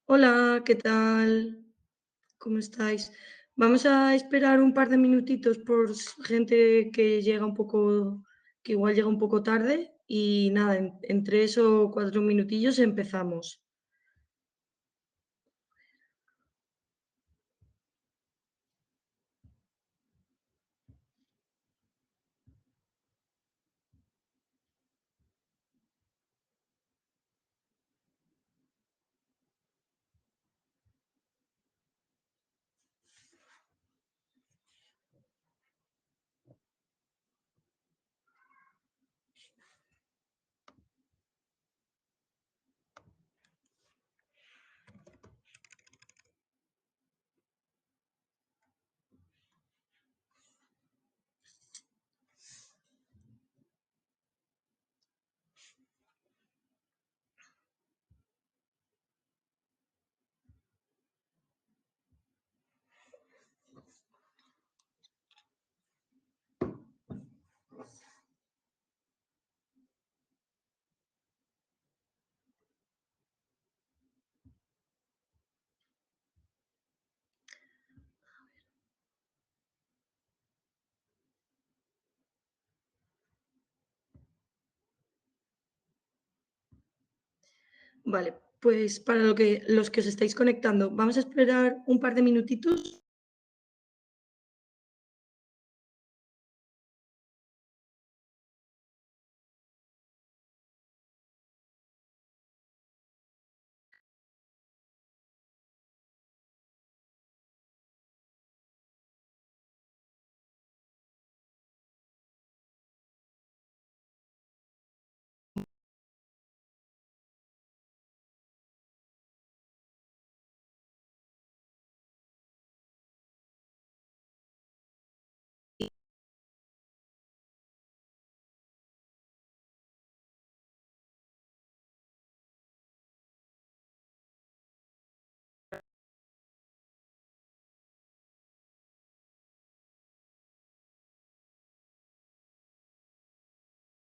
Hola, ¿qué tal? ¿Cómo estáis? Vamos a esperar un par de minutitos por gente que llega un poco, que igual llega un poco tarde y nada, en 3 o 4 minutillos empezamos. Vale, pues para los que os estáis conectando, vamos a esperar un par de minutitos.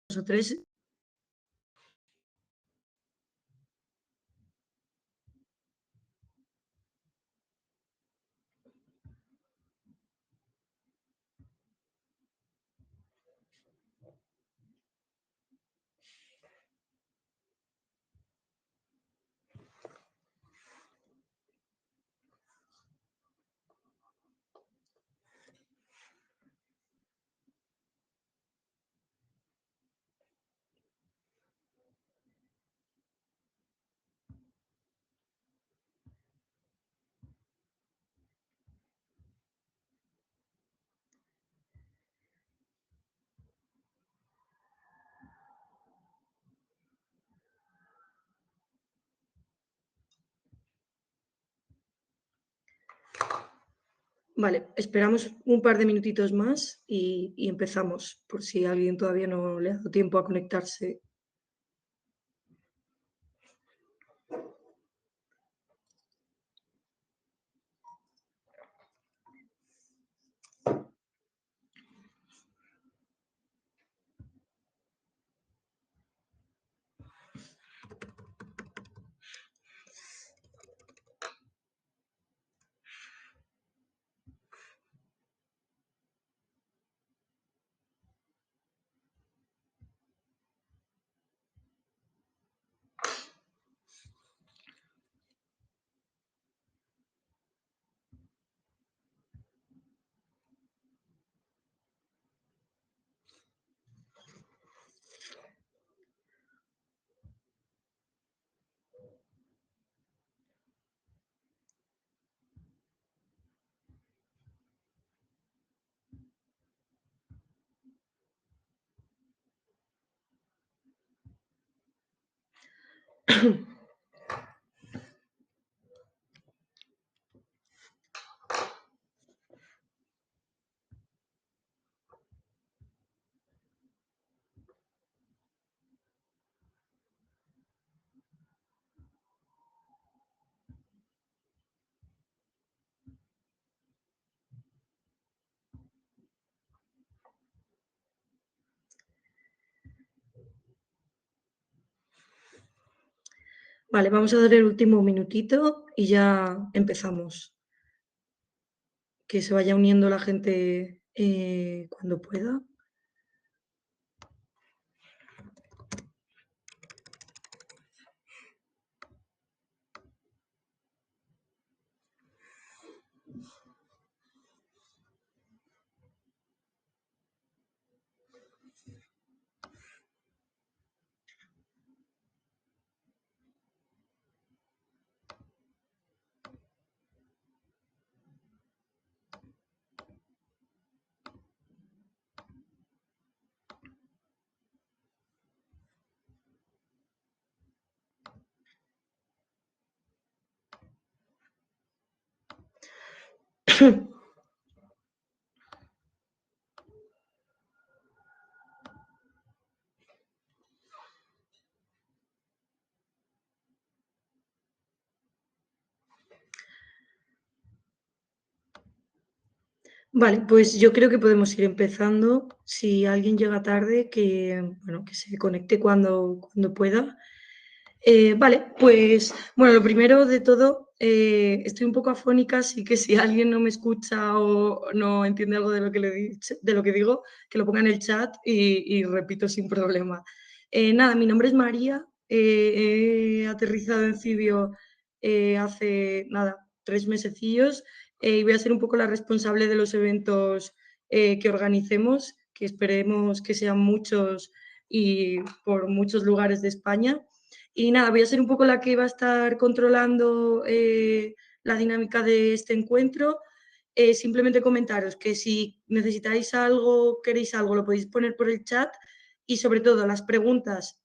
Dos o tres. Vale, esperamos un par de minutitos más y empezamos, por si a alguien todavía no le ha dado tiempo a conectarse. Vale, vamos a dar el último minutito y ya empezamos. Que se vaya uniendo la gente cuando pueda. Vale, pues yo creo que podemos ir empezando. Si alguien llega tarde, que, bueno, que se conecte cuando pueda. Vale, pues bueno, lo primero de todo, estoy un poco afónica, así que si alguien no me escucha o no entiende algo de lo que, de lo que digo, que lo ponga en el chat y repito sin problema. Nada, mi nombre es María, he aterrizado en Cibio hace, nada, 3 mesecillos y voy a ser un poco la responsable de los eventos que organicemos, que esperemos que sean muchos y por muchos lugares de España. Y nada, voy a ser un poco la que va a estar controlando la dinámica de este encuentro. Simplemente comentaros que si necesitáis algo, queréis algo, lo podéis poner por el chat y sobre todo las preguntas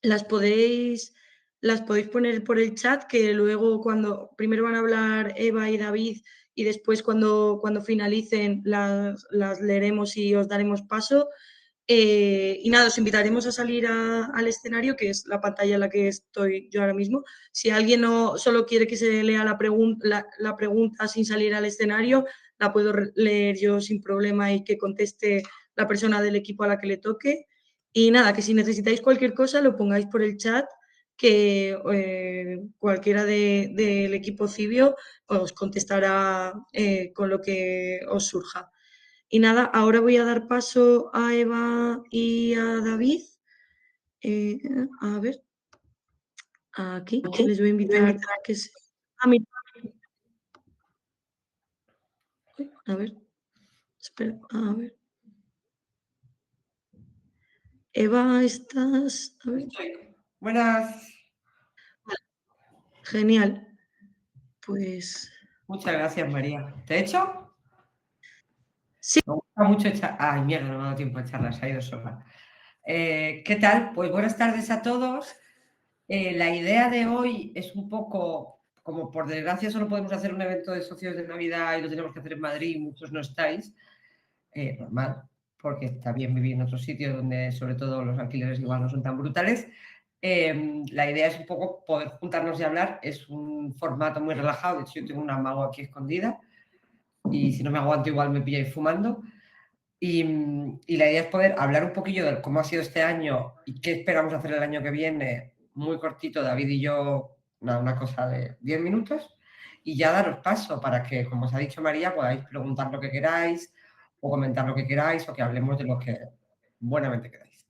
las podéis, las podéis poner por el chat, que luego cuando primero van a hablar Eva y David y después cuando finalicen las leeremos y os daremos paso. Y nada, os invitaremos a salir al escenario, que es la pantalla en la que estoy yo ahora mismo. Si alguien no solo quiere que se lea la pregunta sin salir al escenario, la puedo leer yo sin problema y que conteste la persona del equipo a la que le toque. Y nada, que si necesitáis cualquier cosa lo pongáis por el chat, que cualquiera del equipo Cibio os contestará con lo que os surja. Y nada, ahora voy a dar paso a Eva y a David. Eh, a ver, aquí les voy a invitar que se... Ah, mira, a ver, espera, a ver. Eva, estás... A ver. Buenas. Genial. Pues... Muchas gracias, María. ¿Te he hecho? Sí. Me gusta mucho echar... Ay, mierda, no me ha dado tiempo a echarla, se ha ido sola. ¿Qué tal? Pues buenas tardes a todos. La idea de hoy es un poco, como por desgracia solo podemos hacer un evento de socios de Navidad y lo tenemos que hacer en Madrid y muchos no estáis, normal, porque está bien vivir en otros sitios donde sobre todo los alquileres igual no son tan brutales. La idea es un poco poder juntarnos y hablar. Es un formato muy relajado. De hecho, yo tengo una mago aquí escondida y si no me aguanto igual me pilláis fumando. Y la idea es poder hablar un poquillo de cómo ha sido este año y qué esperamos hacer el año que viene. Muy cortito, David y yo, una cosa de 10 minutos. Y ya daros paso para que, como os ha dicho María, podáis preguntar lo que queráis o comentar lo que queráis o que hablemos de lo que buenamente queráis.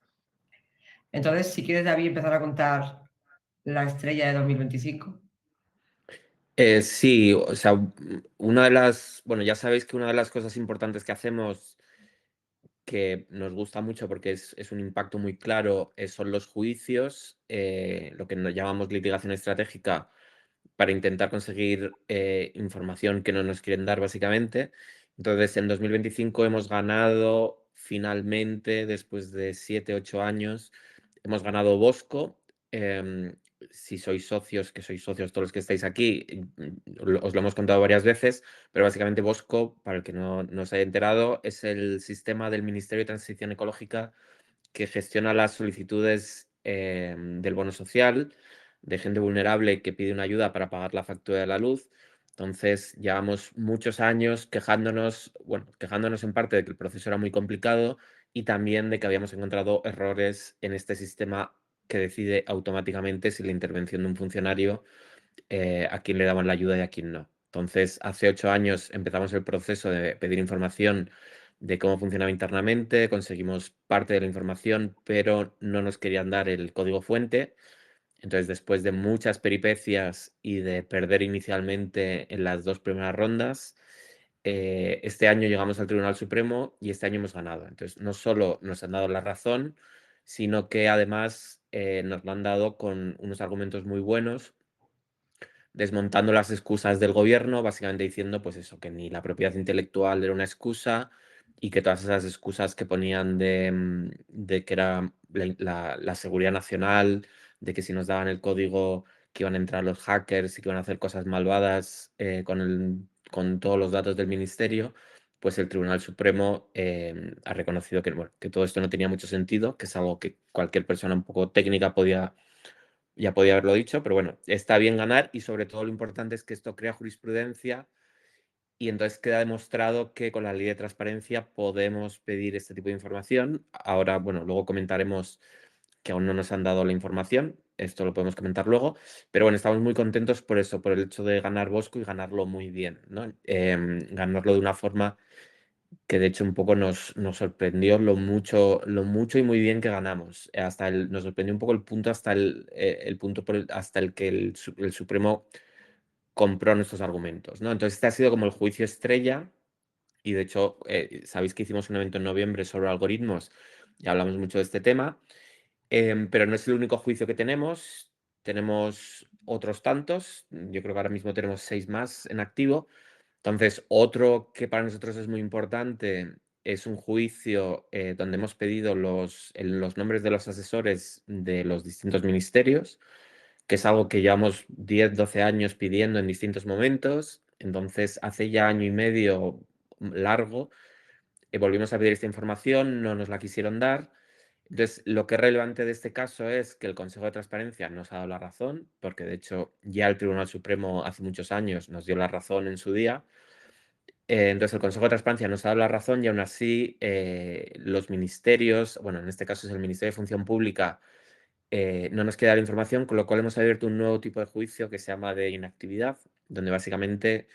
Entonces, si quieres, David, empezar a contar la estrella de 2025. Sí, o sea, bueno, ya sabéis que una de las cosas importantes que hacemos, que nos gusta mucho porque es un impacto muy claro, son los juicios, lo que nos llamamos litigación estratégica, para intentar conseguir información que no nos quieren dar, básicamente. Entonces, en 2025 hemos ganado finalmente, después de 7, 8 años, hemos ganado Bosco. Si sois socios, que sois socios todos los que estáis aquí, os lo hemos contado varias veces, pero básicamente Bosco, para el que no se haya enterado, es el sistema del Ministerio de Transición Ecológica que gestiona las solicitudes del bono social de gente vulnerable que pide una ayuda para pagar la factura de la luz. Entonces, llevamos muchos años quejándonos en parte de que el proceso era muy complicado y también de que habíamos encontrado errores en este sistema que decide automáticamente si la intervención de un funcionario a quién le daban la ayuda y a quién no. Entonces, hace 8 años empezamos el proceso de pedir información de cómo funcionaba internamente, conseguimos parte de la información, pero no nos querían dar el código fuente. Entonces, después de muchas peripecias y de perder inicialmente en las 2 primeras rondas, este año llegamos al Tribunal Supremo y este año hemos ganado. Entonces, no solo nos han dado la razón, sino que además nos lo han dado con unos argumentos muy buenos, desmontando las excusas del gobierno, básicamente diciendo, pues eso, que ni la propiedad intelectual era una excusa y que todas esas excusas que ponían de que era la seguridad nacional, de que si nos daban el código que iban a entrar los hackers y que iban a hacer cosas malvadas con todos los datos del ministerio, pues el Tribunal Supremo ha reconocido que, bueno, que todo esto no tenía mucho sentido, que es algo que cualquier persona un poco técnica ya podía haberlo dicho, pero bueno, está bien ganar y sobre todo lo importante es que esto crea jurisprudencia y entonces queda demostrado que con la ley de transparencia podemos pedir este tipo de información. Ahora, bueno, luego comentaremos que aún no nos han dado la información, esto lo podemos comentar luego, pero bueno, estamos muy contentos por eso, por el hecho de ganar Bosco y ganarlo muy bien, ¿no? Ganarlo de una forma que de hecho un poco nos sorprendió lo mucho y muy bien que ganamos. Nos sorprendió un poco el punto hasta el punto hasta el que el Supremo compró nuestros argumentos, ¿no? Entonces este ha sido como el juicio estrella y de hecho sabéis que hicimos un evento en noviembre sobre algoritmos y hablamos mucho de este tema, pero no es el único juicio que tenemos otros tantos, yo creo que ahora mismo tenemos 6 más en activo. Entonces, otro que para nosotros es muy importante es un juicio donde hemos pedido los nombres de los asesores de los distintos ministerios, que es algo que llevamos 10, 12 años pidiendo en distintos momentos. Entonces, hace ya año y medio largo, volvimos a pedir esta información, no nos la quisieron dar. Entonces, lo que es relevante de este caso es que el Consejo de Transparencia nos ha dado la razón, porque de hecho ya el Tribunal Supremo hace muchos años nos dio la razón en su día. Entonces, el Consejo de Transparencia nos ha dado la razón y aún así los ministerios, bueno, en este caso es el Ministerio de Función Pública, no nos queda la información, con lo cual hemos abierto un nuevo tipo de juicio que se llama de inactividad, donde básicamente,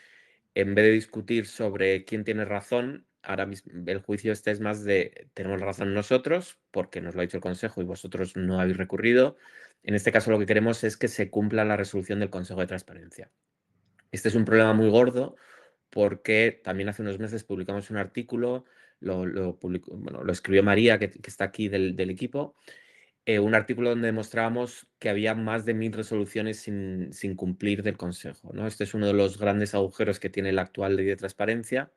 en vez de discutir sobre quién tiene razón, ahora mismo el juicio este es más de tenemos razón nosotros, porque nos lo ha dicho el Consejo y vosotros no habéis recurrido. En este caso lo que queremos es que se cumpla la resolución del Consejo de Transparencia. Este es un problema muy gordo porque también hace unos meses publicamos un artículo, lo escribió María, que está aquí del equipo, un artículo donde demostrábamos que había más de 1000 resoluciones sin cumplir del Consejo, ¿no? Este es uno de los grandes agujeros que tiene la actual ley de transparencia,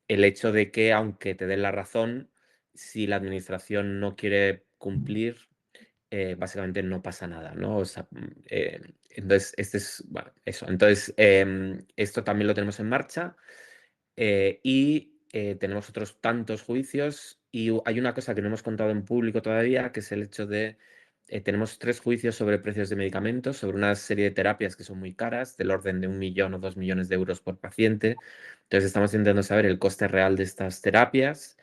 el hecho de que, aunque te den la razón, si la administración no quiere cumplir, básicamente no pasa nada, ¿no? O sea, entonces, bueno, eso. Entonces, esto también lo tenemos en marcha y tenemos otros tantos juicios y hay una cosa que no hemos contado en público todavía, que es el hecho de, tenemos 3 juicios sobre precios de medicamentos, sobre una serie de terapias que son muy caras, del orden de 1 millón o 2 millones de euros por paciente. Entonces, estamos intentando saber el coste real de estas terapias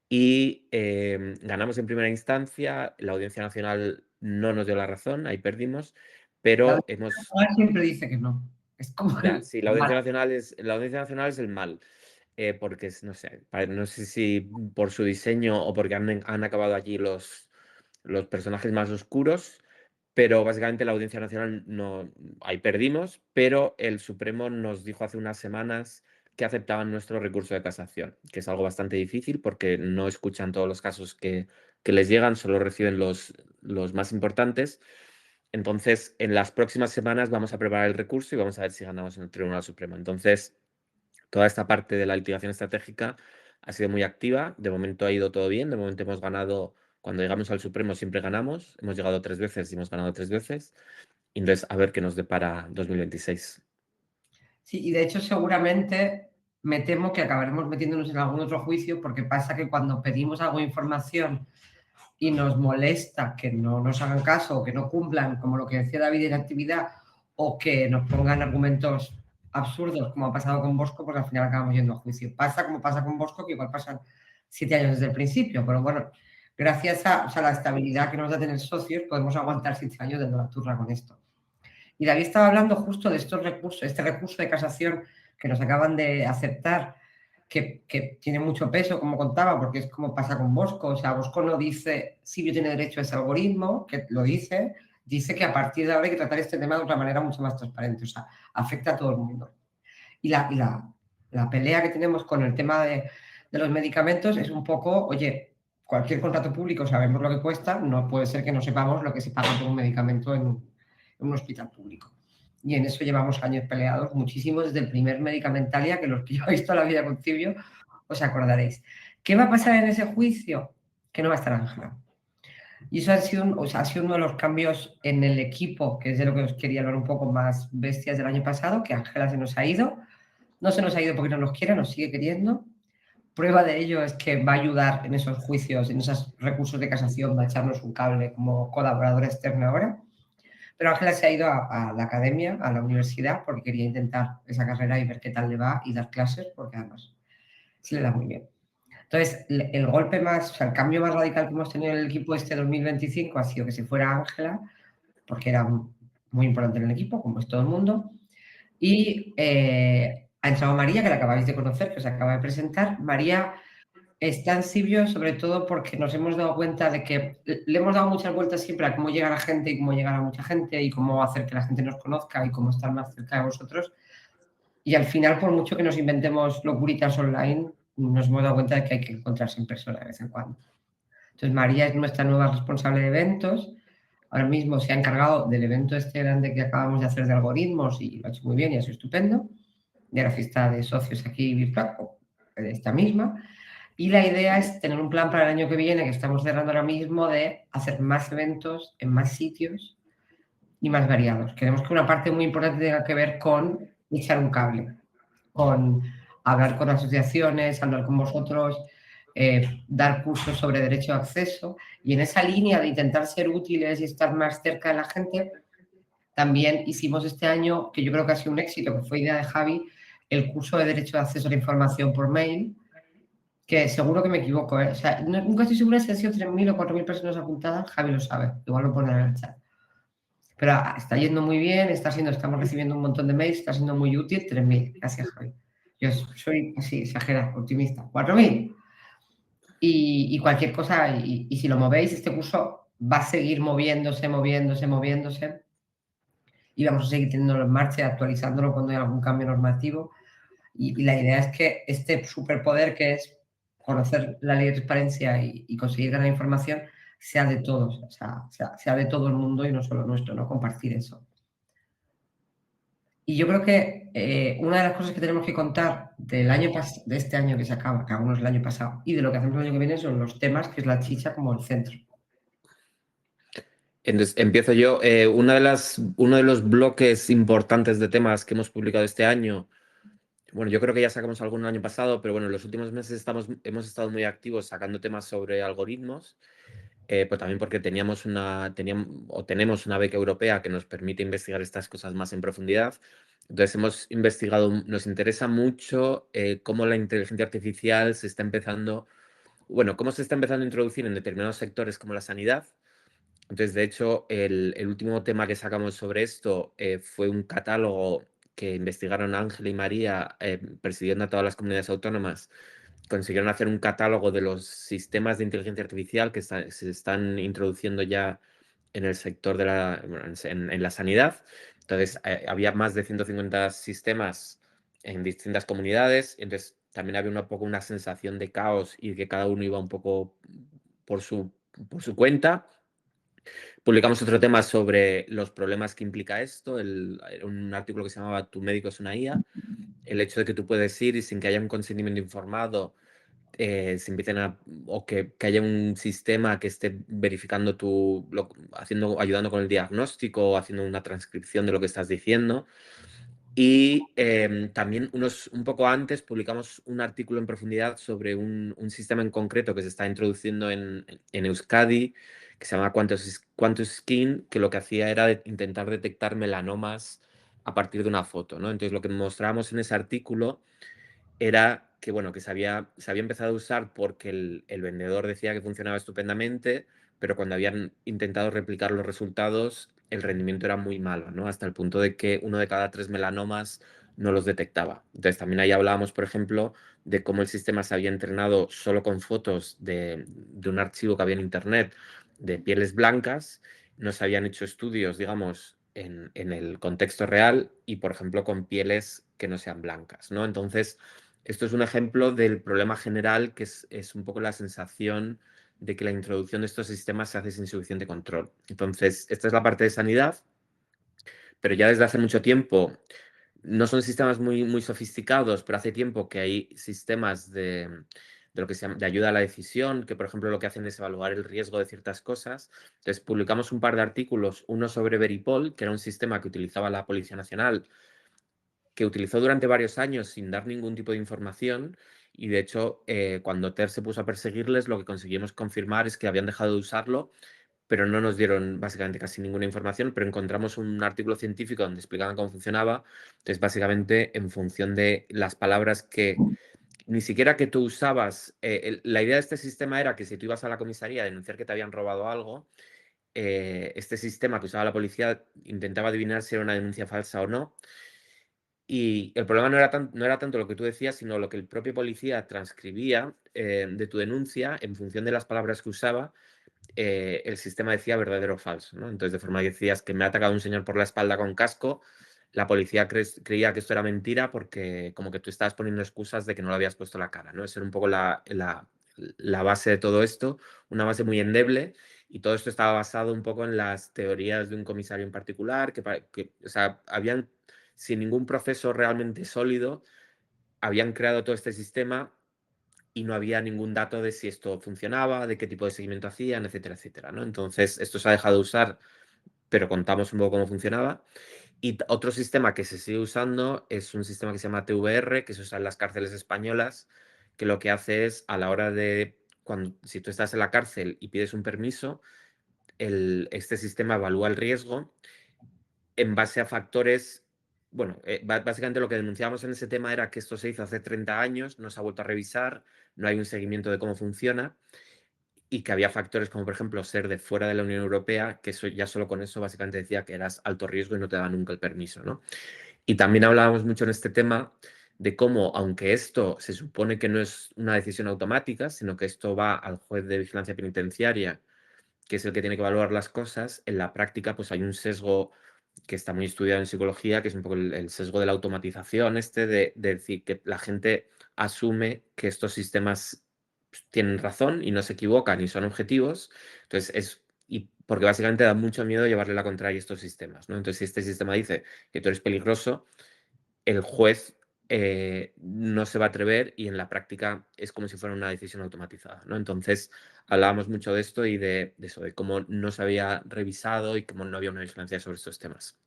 y ganamos en primera instancia, la Audiencia Nacional no nos dio la razón, ahí perdimos, La pero Audiencia Nacional siempre dice que no. Es como ya, sí, la el Audiencia mal. Nacional es el mal, porque no sé, no sé si por su diseño o porque han acabado allí los personajes más oscuros, pero básicamente la Audiencia Nacional no, ahí perdimos, pero el Supremo nos dijo hace unas semanas que aceptaban nuestro recurso de casación, que es algo bastante difícil porque no escuchan todos los casos que les llegan, solo reciben los más importantes. Entonces, en las próximas semanas vamos a preparar el recurso y vamos a ver si ganamos en el Tribunal Supremo. Entonces, toda esta parte de la litigación estratégica ha sido muy activa. De momento ha ido todo bien. De momento hemos ganado, cuando llegamos al Supremo siempre ganamos. Hemos llegado 3 veces y hemos ganado 3 veces. Y entonces, a ver qué nos depara 2026. Sí, y de hecho seguramente me temo que acabaremos metiéndonos en algún otro juicio porque pasa que cuando pedimos algo de información y nos molesta que no nos hagan caso o que no cumplan, como lo que decía David en actividad, o que nos pongan argumentos absurdos, como ha pasado con Bosco, pues al final acabamos yendo a juicio. Pasa como pasa con Bosco, que igual pasan 7 años desde el principio, pero bueno, gracias a, o sea, la estabilidad que nos da tener socios, podemos aguantar 7 años de la turra con esto. Y David estaba hablando justo de estos recursos, este recurso de casación que nos acaban de aceptar, que tiene mucho peso, como contaba, porque es como pasa con Bosco. O sea, Bosco no dice si yo tiene derecho a ese algoritmo, que lo dice que a partir de ahora hay que tratar este tema de otra manera mucho más transparente. O sea, afecta a todo el mundo. Y la pelea que tenemos con el tema de los medicamentos es un poco, oye, cualquier contrato público sabemos lo que cuesta, no puede ser que no sepamos lo que se paga por un medicamento en un hospital público. Y en eso llevamos años peleados, muchísimos, desde el primer Medicamentalia, que los que yo he visto la vida con Cibio, os acordaréis. ¿Qué va a pasar en ese juicio? Que no va a estar Ángela. Y eso ha sido uno de los cambios en el equipo, que es de lo que os quería hablar un poco más bestias del año pasado, que Ángela se nos ha ido. No se nos ha ido porque no nos quiere, nos sigue queriendo. Prueba de ello es que va a ayudar en esos juicios, en esos recursos de casación, va a echarnos un cable como colaboradora externa ahora. Pero Ángela se ha ido a la academia, a la universidad, porque quería intentar esa carrera y ver qué tal le va y dar clases, porque además se le da muy bien. Entonces, el golpe más, o sea, el cambio más radical que hemos tenido en el equipo este 2025 ha sido que se fuera Ángela, porque era muy importante en el equipo, como es todo el mundo. Y ha entrado María, que la acabáis de conocer, que os acaba de presentar. María está en Cibio sobre todo porque nos hemos dado cuenta de que le hemos dado muchas vueltas siempre a cómo llegar a gente y cómo llegar a mucha gente y cómo hacer que la gente nos conozca y cómo estar más cerca de vosotros. Y al final, por mucho que nos inventemos locuritas online, nos hemos dado cuenta de que hay que encontrarse en persona de vez en cuando. Entonces, María es nuestra nueva responsable de eventos. Ahora mismo se ha encargado del evento este grande que acabamos de hacer de algoritmos y lo ha hecho muy bien y ha sido estupendo, de la fiesta de socios aquí virtual, de esta misma. Y la idea es tener un plan para el año que viene, que estamos cerrando ahora mismo, de hacer más eventos en más sitios y más variados. Queremos que una parte muy importante tenga que ver con echar un cable, con hablar con asociaciones, hablar con vosotros, dar cursos sobre derecho de acceso. Y en esa línea de intentar ser útiles y estar más cerca de la gente, también hicimos este año, que yo creo que ha sido un éxito, que fue idea de Javi, el curso de derecho de acceso a la información por mail, que seguro que me equivoco, ¿eh? O sea, nunca estoy segura si han sido 3.000 o 4.000 personas apuntadas, Javi lo sabe, igual lo pone en el chat. Pero está yendo muy bien, estamos recibiendo un montón de mails, está siendo muy útil, 3.000, gracias Javi. Yo soy así, exagerado, optimista, 4.000. Y cualquier cosa, y si lo movéis, este curso va a seguir moviéndose, y vamos a seguir teniéndolo en marcha y actualizándolo cuando haya algún cambio normativo. Y la idea es que este superpoder que es conocer la ley de transparencia y conseguir ganar información sea de todos, o sea de todo el mundo y no solo nuestro, ¿no? Compartir eso. Y yo creo que una de las cosas que tenemos que contar de este año que se acaba, que aún no es el año pasado, y de lo que hacemos el año que viene son los temas, que es la chicha como el centro. Entonces, empiezo yo. Uno de los bloques importantes de temas que hemos publicado este año, bueno, yo creo que ya sacamos alguno el año pasado, pero bueno, en los últimos meses hemos estado muy activos sacando temas sobre algoritmos, pero también porque tenemos una beca europea que nos permite investigar estas cosas más en profundidad. Entonces hemos investigado, nos interesa mucho cómo la inteligencia artificial cómo se está empezando a introducir en determinados sectores como la sanidad. Entonces, de hecho, el último tema que sacamos sobre esto fue un catálogo que investigaron Ángela y María, persiguiendo a todas las comunidades autónomas. Consiguieron hacer un catálogo de los sistemas de inteligencia artificial que se están introduciendo ya en el sector en la sanidad. Entonces, había más de 150 sistemas en distintas comunidades. Entonces, también había un poco una sensación de caos y que cada uno iba un poco por su cuenta. Publicamos otro tema sobre los problemas que implica esto, un artículo que se llamaba Tu médico es una IA, el hecho de que tú puedes ir y sin que haya un consentimiento informado, se empiecen o que haya un sistema que esté verificando ayudando con el diagnóstico o haciendo una transcripción de lo que estás diciendo. Y también un poco antes publicamos un artículo en profundidad sobre un sistema en concreto que se está introduciendo en Euskadi, que se llama QuantusSkin, que lo que hacía era intentar detectar melanomas a partir de una foto, ¿no? Entonces lo que mostrábamos en ese artículo era que, bueno, que se había empezado a usar porque el vendedor decía que funcionaba estupendamente, pero cuando habían intentado replicar los resultados, el rendimiento era muy malo, ¿no? Hasta el punto de que 1 de cada 3 melanomas no los detectaba. Entonces, también ahí hablábamos, por ejemplo, de cómo el sistema se había entrenado solo con fotos de un archivo que había en Internet de pieles blancas. No se habían hecho estudios, digamos, en el contexto real y, por ejemplo, con pieles que no sean blancas, ¿no? Entonces, esto es un ejemplo del problema general, que es un poco la sensación de que la introducción de estos sistemas se hace sin suficiente control. Entonces, esta es la parte de sanidad, pero ya desde hace mucho tiempo, no son sistemas muy sofisticados, pero hace tiempo que hay sistemas de lo que se llama de ayuda a la decisión, que por ejemplo lo que hacen es evaluar el riesgo de ciertas cosas. Entonces publicamos un par de artículos, uno sobre Veripol, que era un sistema que utilizaba la Policía Nacional, que utilizó durante varios años sin dar ningún tipo de información, y de hecho cuando TER se puso a perseguirles, lo que conseguimos confirmar es que habían dejado de usarlo, pero no nos dieron básicamente casi ninguna información, pero encontramos un artículo científico donde explicaban cómo funcionaba. Entonces, básicamente, en función de las palabras que ni siquiera que tú usabas, la idea de este sistema era que si tú ibas a la comisaría a denunciar que te habían robado algo, este sistema que usaba la policía intentaba adivinar si era una denuncia falsa o no. Y el problema no era tanto lo que tú decías, sino lo que el propio policía transcribía de tu denuncia en función de las palabras que usaba. El sistema decía verdadero o falso, ¿no? Entonces, de forma que decías que me ha atacado un señor por la espalda con casco, la policía creía que esto era mentira porque como que tú estabas poniendo excusas de que no le habías puesto la cara, ¿no? Esa era un poco la base de todo esto, una base muy endeble, y todo esto estaba basado un poco en las teorías de un comisario en particular, o sea, habían, sin ningún proceso realmente sólido, habían creado todo este sistema y no había ningún dato de si esto funcionaba, de qué tipo de seguimiento hacían, etcétera, etcétera, ¿no? Entonces, esto se ha dejado de usar, pero contamos un poco cómo funcionaba. Y otro sistema que se sigue usando es un sistema que se llama TVR, que se usa en las cárceles españolas, que lo que hace es, a la hora de, si tú estás en la cárcel y pides un permiso, este sistema evalúa el riesgo en base a factores. Bueno, básicamente lo que denunciábamos en ese tema era que esto se hizo hace 30 años, no se ha vuelto a revisar, no hay un seguimiento de cómo funciona, y que había factores como, por ejemplo, ser de fuera de la Unión Europea, que eso, ya solo con eso básicamente decía que eras alto riesgo y no te daban nunca el permiso, ¿no? Y también hablábamos mucho en este tema de cómo, aunque esto se supone que no es una decisión automática, sino que esto va al juez de vigilancia penitenciaria, que es el que tiene que evaluar las cosas, en la práctica pues hay un sesgo que está muy estudiado en psicología, que es un poco el sesgo de la automatización, de decir que la gente asume que estos sistemas tienen razón y no se equivocan y son objetivos. Entonces, y porque básicamente da mucho miedo llevarle la contraria a estos sistemas, ¿no? Entonces, si este sistema dice que tú eres peligroso, el juez no se va a atrever, y en la práctica es como si fuera una decisión automatizada, ¿no? Entonces, hablábamos mucho de esto y de eso, de cómo no se había revisado y cómo no había una vigilancia sobre estos temas.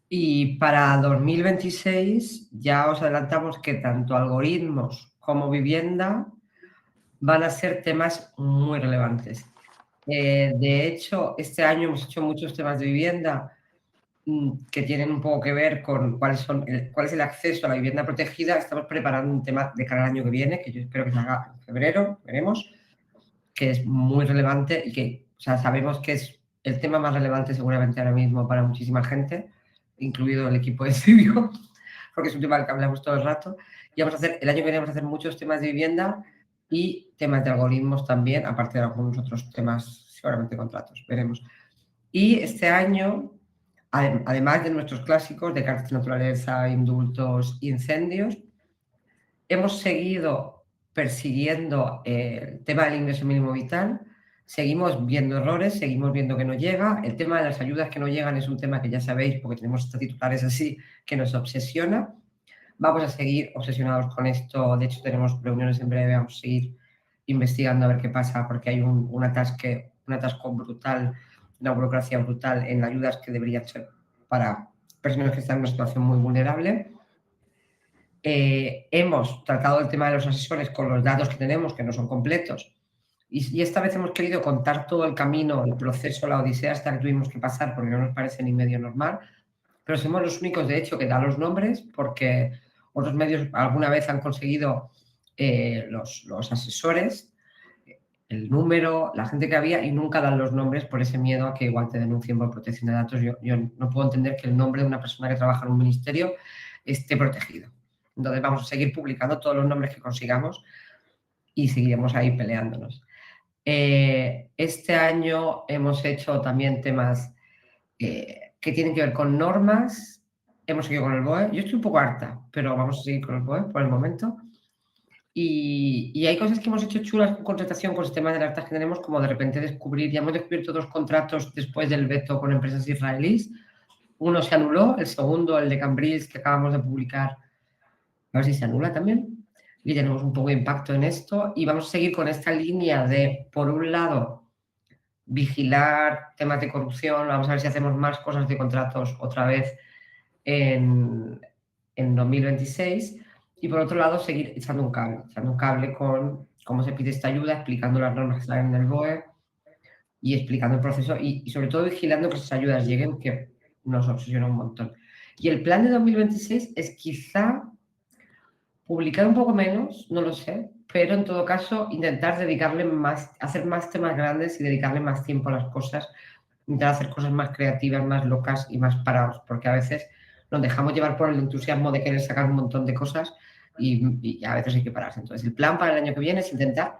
Y para 2026 ya os adelantamos que tanto algoritmos como vivienda van a ser temas muy relevantes. De hecho, este año hemos hecho muchos temas de vivienda que tienen un poco que ver con cuál es el acceso a la vivienda protegida. Estamos preparando un tema de cara al año que viene, que yo espero que se haga en febrero, veremos, que es muy relevante y que, o sea, sabemos que es el tema más relevante seguramente ahora mismo para muchísima gente, incluido el equipo de Civio, porque es un tema del que hablamos todo el rato. Y el año que viene vamos a hacer muchos temas de vivienda y temas de algoritmos también, aparte de algunos otros temas, seguramente contratos, veremos. Y este año, además de nuestros clásicos de cartas de naturaleza, indultos, incendios, hemos seguido persiguiendo el tema del ingreso mínimo vital, seguimos viendo errores, seguimos viendo que no llega. El tema de las ayudas que no llegan es un tema que ya sabéis, porque tenemos estos titulares así, que nos obsesiona. Vamos a seguir obsesionados con esto. De hecho, tenemos reuniones en breve, vamos a seguir investigando a ver qué pasa, porque hay un atasco brutal, una burocracia brutal en ayudas que deberían ser para personas que están en una situación muy vulnerable. Hemos tratado el tema de los asesores con los datos que tenemos, que no son completos, y esta vez hemos querido contar todo el camino, el proceso, la odisea hasta que tuvimos que pasar, porque no nos parece ni medio normal, pero somos los únicos, de hecho, que da los nombres, porque otros medios alguna vez han conseguido los asesores, el número, la gente que había, y nunca dan los nombres por ese miedo a que igual te denuncien por protección de datos. Yo no puedo entender que el nombre de una persona que trabaja en un ministerio esté protegido. Entonces vamos a seguir publicando todos los nombres que consigamos y seguiremos ahí peleándonos. Este año hemos hecho también temas que tienen que ver con normas. Hemos seguido con el BOE. Yo estoy un poco harta, pero vamos a seguir con el BOE por el momento. Y hay cosas que hemos hecho chulas con contratación, con el sistema de alertas que tenemos, como de repente descubrir, ya hemos descubierto 2 contratos después del veto con empresas israelíes. Uno se anuló, el segundo, el de Cambrils, que acabamos de publicar, a ver si se anula también. Y tenemos un poco de impacto en esto. Y vamos a seguir con esta línea de, por un lado, vigilar temas de corrupción. Vamos a ver si hacemos más cosas de contratos otra vez en 2026. Y por otro lado, seguir echando un cable con cómo se pide esta ayuda, explicando las normas que salen del BOE y explicando el proceso y sobre todo vigilando que esas ayudas lleguen, que nos obsesiona un montón. Y el plan de 2026 es quizá publicar un poco menos, no lo sé, pero en todo caso intentar dedicarle más, hacer más temas grandes y dedicarle más tiempo a las cosas, intentar hacer cosas más creativas, más locas y más parados, porque a veces nos dejamos llevar por el entusiasmo de querer sacar un montón de cosas y a veces hay que pararse. Entonces, el plan para el año que viene es intentar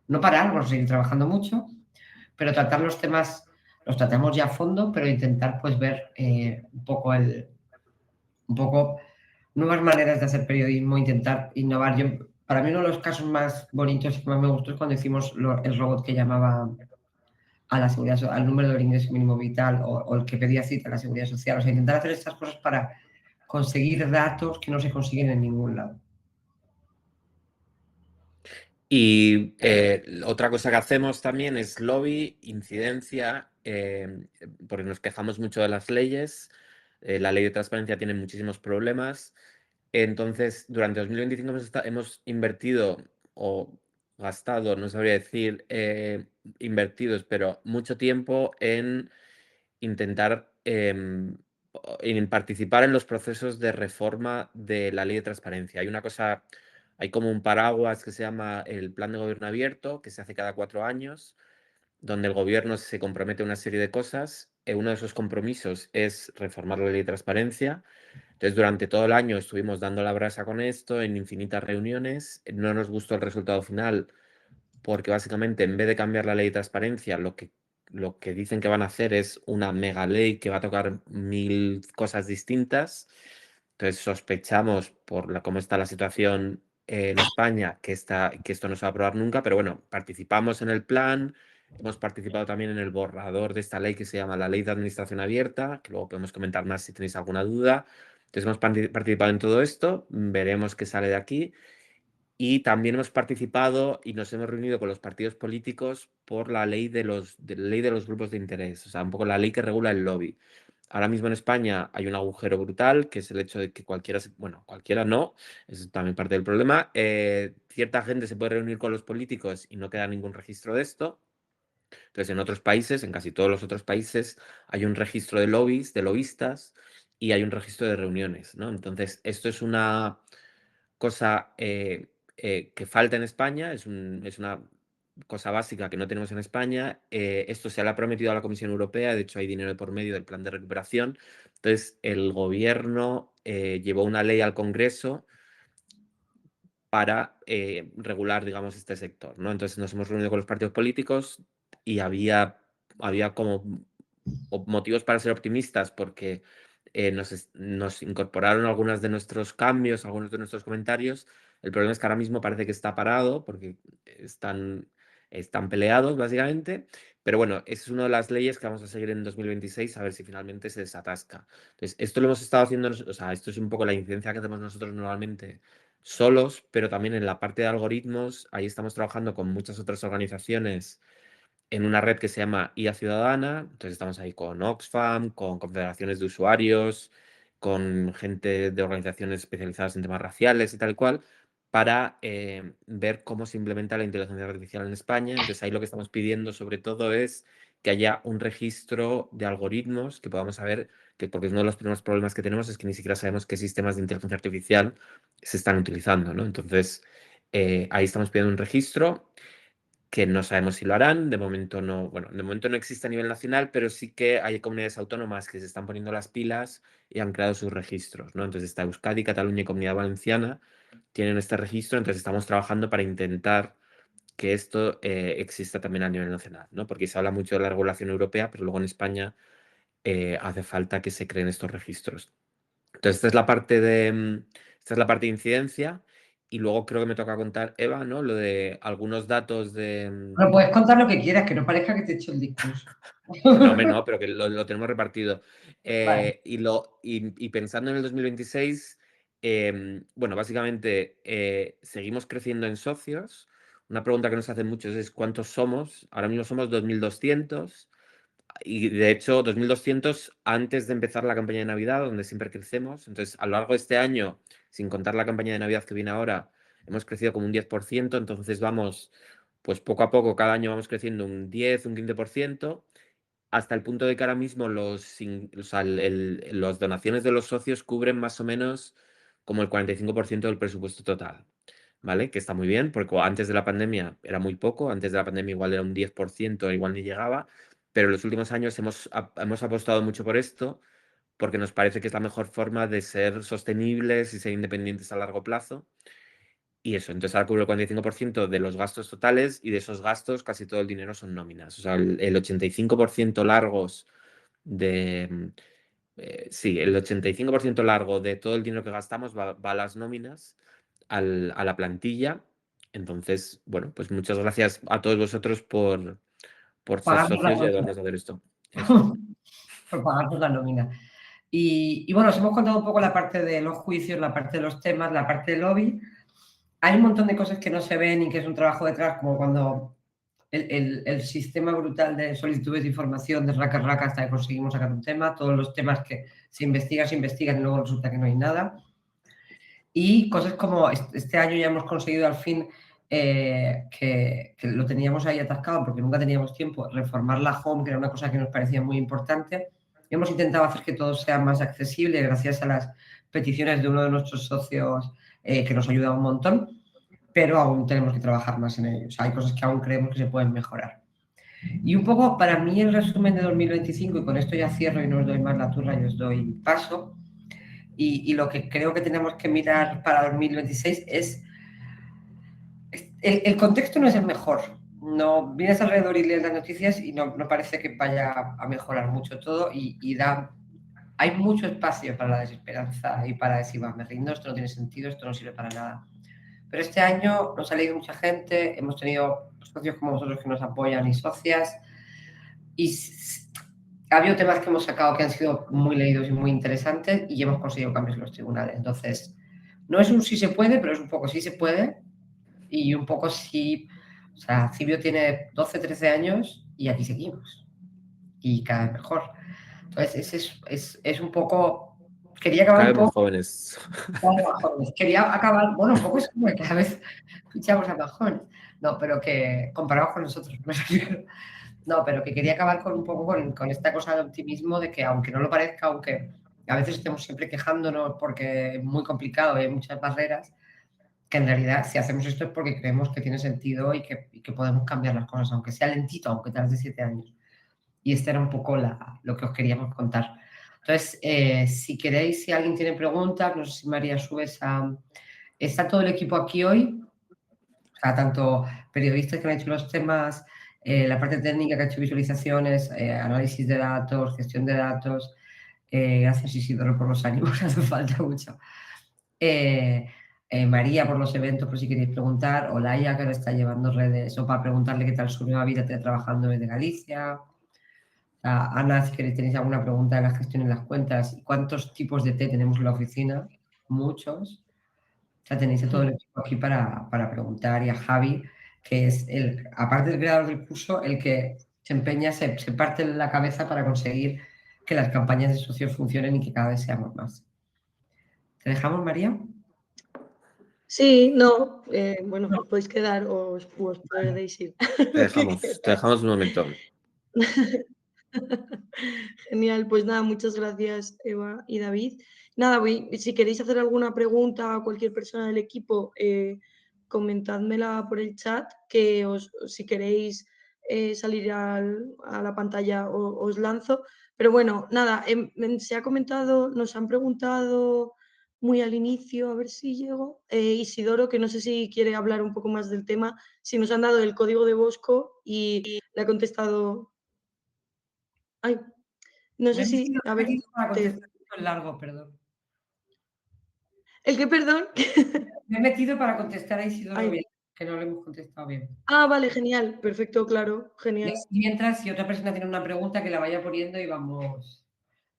no parar, vamos a seguir trabajando mucho, pero tratar los temas, los tratamos ya a fondo, pero intentar pues ver un poco nuevas maneras de hacer periodismo, intentar innovar. Para mí uno de los casos más bonitos y que más me gustó es cuando hicimos el robot que llamaba a la seguridad, al número del ingreso mínimo vital o el que pedía cita a la seguridad social. O sea, intentar hacer estas cosas para conseguir datos que no se consiguen en ningún lado. Y otra cosa que hacemos también es lobby, incidencia, porque nos quejamos mucho de las leyes. La ley de transparencia tiene muchísimos problemas. Entonces, durante 2025 hemos invertido o gastado, no sabría decir invertidos, pero mucho tiempo en intentar en participar en los procesos de reforma de la ley de transparencia. Hay como un paraguas que se llama el Plan de Gobierno Abierto, que se hace cada 4 años, donde el gobierno se compromete a una serie de cosas. Uno de esos compromisos es reformar la ley de transparencia. Entonces, durante todo el año estuvimos dando la brasa con esto en infinitas reuniones. No nos gustó el resultado final porque básicamente en vez de cambiar la ley de transparencia, lo que dicen que van a hacer es una mega ley que va a tocar 1000 cosas distintas. Entonces sospechamos por cómo está la situación en España que esto no se va a aprobar nunca, pero bueno, participamos en el plan, hemos participado también en el borrador de esta ley que se llama la Ley de Administración Abierta, que luego podemos comentar más si tenéis alguna duda. Entonces hemos participado en todo esto, veremos qué sale de aquí. Y también hemos participado y nos hemos reunido con los partidos políticos por la ley de los grupos de interés, o sea, un poco la ley que regula el lobby. Ahora mismo en España hay un agujero brutal, que es el hecho de que cualquiera no, eso es también parte del problema. Cierta gente se puede reunir con los políticos y no queda ningún registro de esto. Entonces, en otros países, en casi todos los otros países, hay un registro de lobbies, de lobistas, y hay un registro de reuniones, ¿no? Entonces, esto es una cosa que falta en España, es una cosa básica que no tenemos en España. Esto se le ha prometido a la Comisión Europea, de hecho hay dinero de por medio del plan de recuperación. Entonces el gobierno llevó una ley al Congreso para regular, digamos, este sector, ¿no? Entonces nos hemos reunido con los partidos políticos y había como motivos para ser optimistas porque nos incorporaron algunos de nuestros cambios, algunos de nuestros comentarios. El problema es que ahora mismo parece que está parado porque están peleados, básicamente. Pero bueno, esa es una de las leyes que vamos a seguir en 2026 a ver si finalmente se desatasca. Entonces, esto lo hemos estado haciendo, o sea, esto es un poco la incidencia que hacemos nosotros normalmente solos, pero también en la parte de algoritmos, ahí estamos trabajando con muchas otras organizaciones en una red que se llama IA Ciudadana. Entonces estamos ahí con Oxfam, con confederaciones de usuarios, con gente de organizaciones especializadas en temas raciales y tal cual, para ver cómo se implementa la inteligencia artificial en España. Entonces ahí lo que estamos pidiendo sobre todo es que haya un registro de algoritmos que podamos saber, porque uno de los primeros problemas que tenemos es que ni siquiera sabemos qué sistemas de inteligencia artificial se están utilizando, ¿no? Entonces, ahí estamos pidiendo un registro que no sabemos si lo harán, de momento no, bueno, de momento no existe a nivel nacional, pero sí que hay comunidades autónomas que se están poniendo las pilas y han creado sus registros, ¿no? Entonces está Euskadi, Cataluña y Comunidad Valenciana tienen este registro, entonces estamos trabajando para intentar que esto exista también a nivel nacional, ¿no? Porque se habla mucho de la regulación europea, pero luego en España hace falta que se creen estos registros. Entonces, esta es la parte de incidencia. Y luego creo que me toca contar, Eva, ¿no? Lo de algunos datos de... Bueno, puedes contar lo que quieras, que no parezca que te he hecho el discurso. No, hombre, no, pero que lo tenemos repartido. Vale. Y pensando en el 2026, bueno, básicamente seguimos creciendo en socios. Una pregunta que nos hacen muchos es ¿cuántos somos? Ahora mismo somos 2.200. Y de hecho, 2.200 antes de empezar la campaña de Navidad, donde siempre crecemos. Entonces, a lo largo de este año, sin contar la campaña de Navidad que viene ahora, hemos crecido como un 10%. Entonces, vamos, pues poco a poco, cada año vamos creciendo un 10, un 15%, hasta el punto de que ahora mismo o sea, los donaciones de los socios cubren más o menos como el 45% del presupuesto total. ¿Vale? Que está muy bien, porque antes de la pandemia era muy poco, antes de la pandemia igual era un 10%, igual ni llegaba, pero en los últimos años hemos apostado mucho por esto, porque nos parece que es la mejor forma de ser sostenibles y ser independientes a largo plazo. Y eso, entonces ahora cubre el 45% de los gastos totales y de esos gastos casi todo el dinero son nóminas. O sea, el 85% largos de... sí, el 85% largo de todo el dinero que gastamos va a las nóminas, a la plantilla. Entonces, bueno, pues muchas gracias a todos vosotros por ser Pagarnos la socios y nómina. ayudarnos a hacer esto. Eso es. Por pagarnos la nómina. Y bueno, os hemos contado un poco la parte de los juicios, la parte de los temas, la parte del lobby. Hay un montón de cosas que no se ven y que es un trabajo detrás, como cuando el sistema brutal de solicitudes de información de raca raca hasta que conseguimos sacar un tema, todos los temas que se investigan y luego resulta que no hay nada. Y cosas como este año ya hemos conseguido al fin, que lo teníamos ahí atascado porque nunca teníamos tiempo, reformar la home, que era una cosa que nos parecía muy importante. Hemos intentado hacer que todo sea más accesible gracias a las peticiones de uno de nuestros socios, que nos ayuda un montón, pero aún tenemos que trabajar más en ello. O sea, hay cosas que aún creemos que se pueden mejorar. Y un poco para mí el resumen de 2025, y con esto ya cierro y no os doy más la turra y os doy paso, y lo que creo que tenemos que mirar para 2026 es el contexto no es el mejor. No vienes alrededor y lees las noticias y no parece que vaya a mejorar mucho todo hay mucho espacio para la desesperanza y para decir, va, me rindo, esto no tiene sentido, esto no sirve para nada. Pero este año nos ha leído mucha gente, hemos tenido socios como vosotros que nos apoyan y socias, y ha habido temas que hemos sacado que han sido muy leídos y muy interesantes y hemos conseguido cambios en los tribunales. Entonces, no es un sí se puede, pero es un poco sí se puede y un poco sí. O sea, Cibio tiene 12, 13 años y aquí seguimos. Y cada vez mejor. Entonces, es un poco. Quería acabar Cada un vez más poco. jóvenes. Cada vez más jóvenes. Quería acabar. Bueno, un poco es como que cada vez fichamos a más jóvenes. No, pero que comparamos con nosotros. No, pero que quería acabar con un poco con esta cosa de optimismo de que, aunque no lo parezca, aunque a veces estemos siempre quejándonos porque es muy complicado y hay muchas barreras, que en realidad si hacemos esto es porque creemos que tiene sentido y que podemos cambiar las cosas, aunque sea lentito, aunque tarde 7 años. Y este era un poco lo que os queríamos contar. Entonces, si queréis, si alguien tiene preguntas, no sé si María subes a... Está todo el equipo aquí hoy, o sea, tanto periodistas que han hecho los temas, la parte técnica que ha hecho visualizaciones, análisis de datos, gestión de datos. Gracias Isidoro por los ánimos, hace falta mucho. María por los eventos, por si queréis preguntar, o Laia, que ahora está llevando redes, o para preguntarle qué tal su nueva vida trabajando desde Galicia. Ana, si queréis, tenéis alguna pregunta de la gestión en las cuentas, ¿cuántos tipos de té tenemos en la oficina? Muchos. O sea, tenéis a todo el equipo aquí para preguntar, y a Javi, que es aparte del creador del curso, el que se empeña, se parte la cabeza para conseguir que las campañas de socios funcionen y que cada vez seamos más. ¿Te dejamos, María? Sí, no, bueno, podéis quedar o os podéis ir. Te dejamos un momento. Genial, pues nada, muchas gracias Eva y David. Nada, si queréis hacer alguna pregunta a cualquier persona del equipo, comentádmela por el chat, que si queréis salir a la pantalla os lanzo. Pero bueno, nada, se ha comentado, nos han preguntado muy al inicio, a ver si llego, Isidoro, que no sé si quiere hablar un poco más del tema, si nos han dado el código de Bosco y le ha contestado... Ay, no sé si, a Me he ver, metido para contestar el largo, perdón. ¿el qué, perdón? Me he metido para contestar a Isidoro Ay. bien, que no le hemos contestado bien. Vale, genial, perfecto, claro, Y genial, así mientras, si otra persona tiene una pregunta, que la vaya poniendo y vamos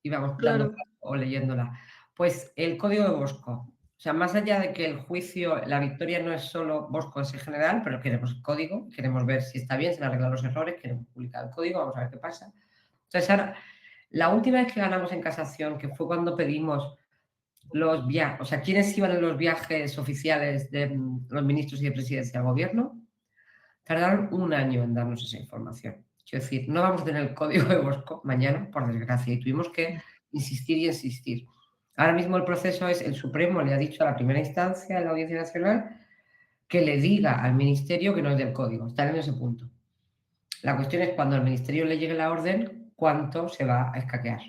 dando claro. paso o leyéndola. Pues el código de Bosco. O sea, más allá de que el juicio, la victoria no es solo Bosco, es en general, pero queremos el código, queremos ver si está bien, si han arreglado los errores, queremos publicar el código, vamos a ver qué pasa. Entonces, ahora, la última vez que ganamos en casación, que fue cuando pedimos los viajes, o sea, quiénes iban en los viajes oficiales de los ministros y de presidencia del gobierno, tardaron un año en darnos esa información. Quiero decir, no vamos a tener el código de Bosco mañana, por desgracia, y tuvimos que insistir y insistir. Ahora mismo el proceso es, el Supremo le ha dicho a la primera instancia, a la Audiencia Nacional, que le diga al Ministerio que no es del código. Están en ese punto. La cuestión es cuando al Ministerio le llegue la orden, cuánto se va a escaquear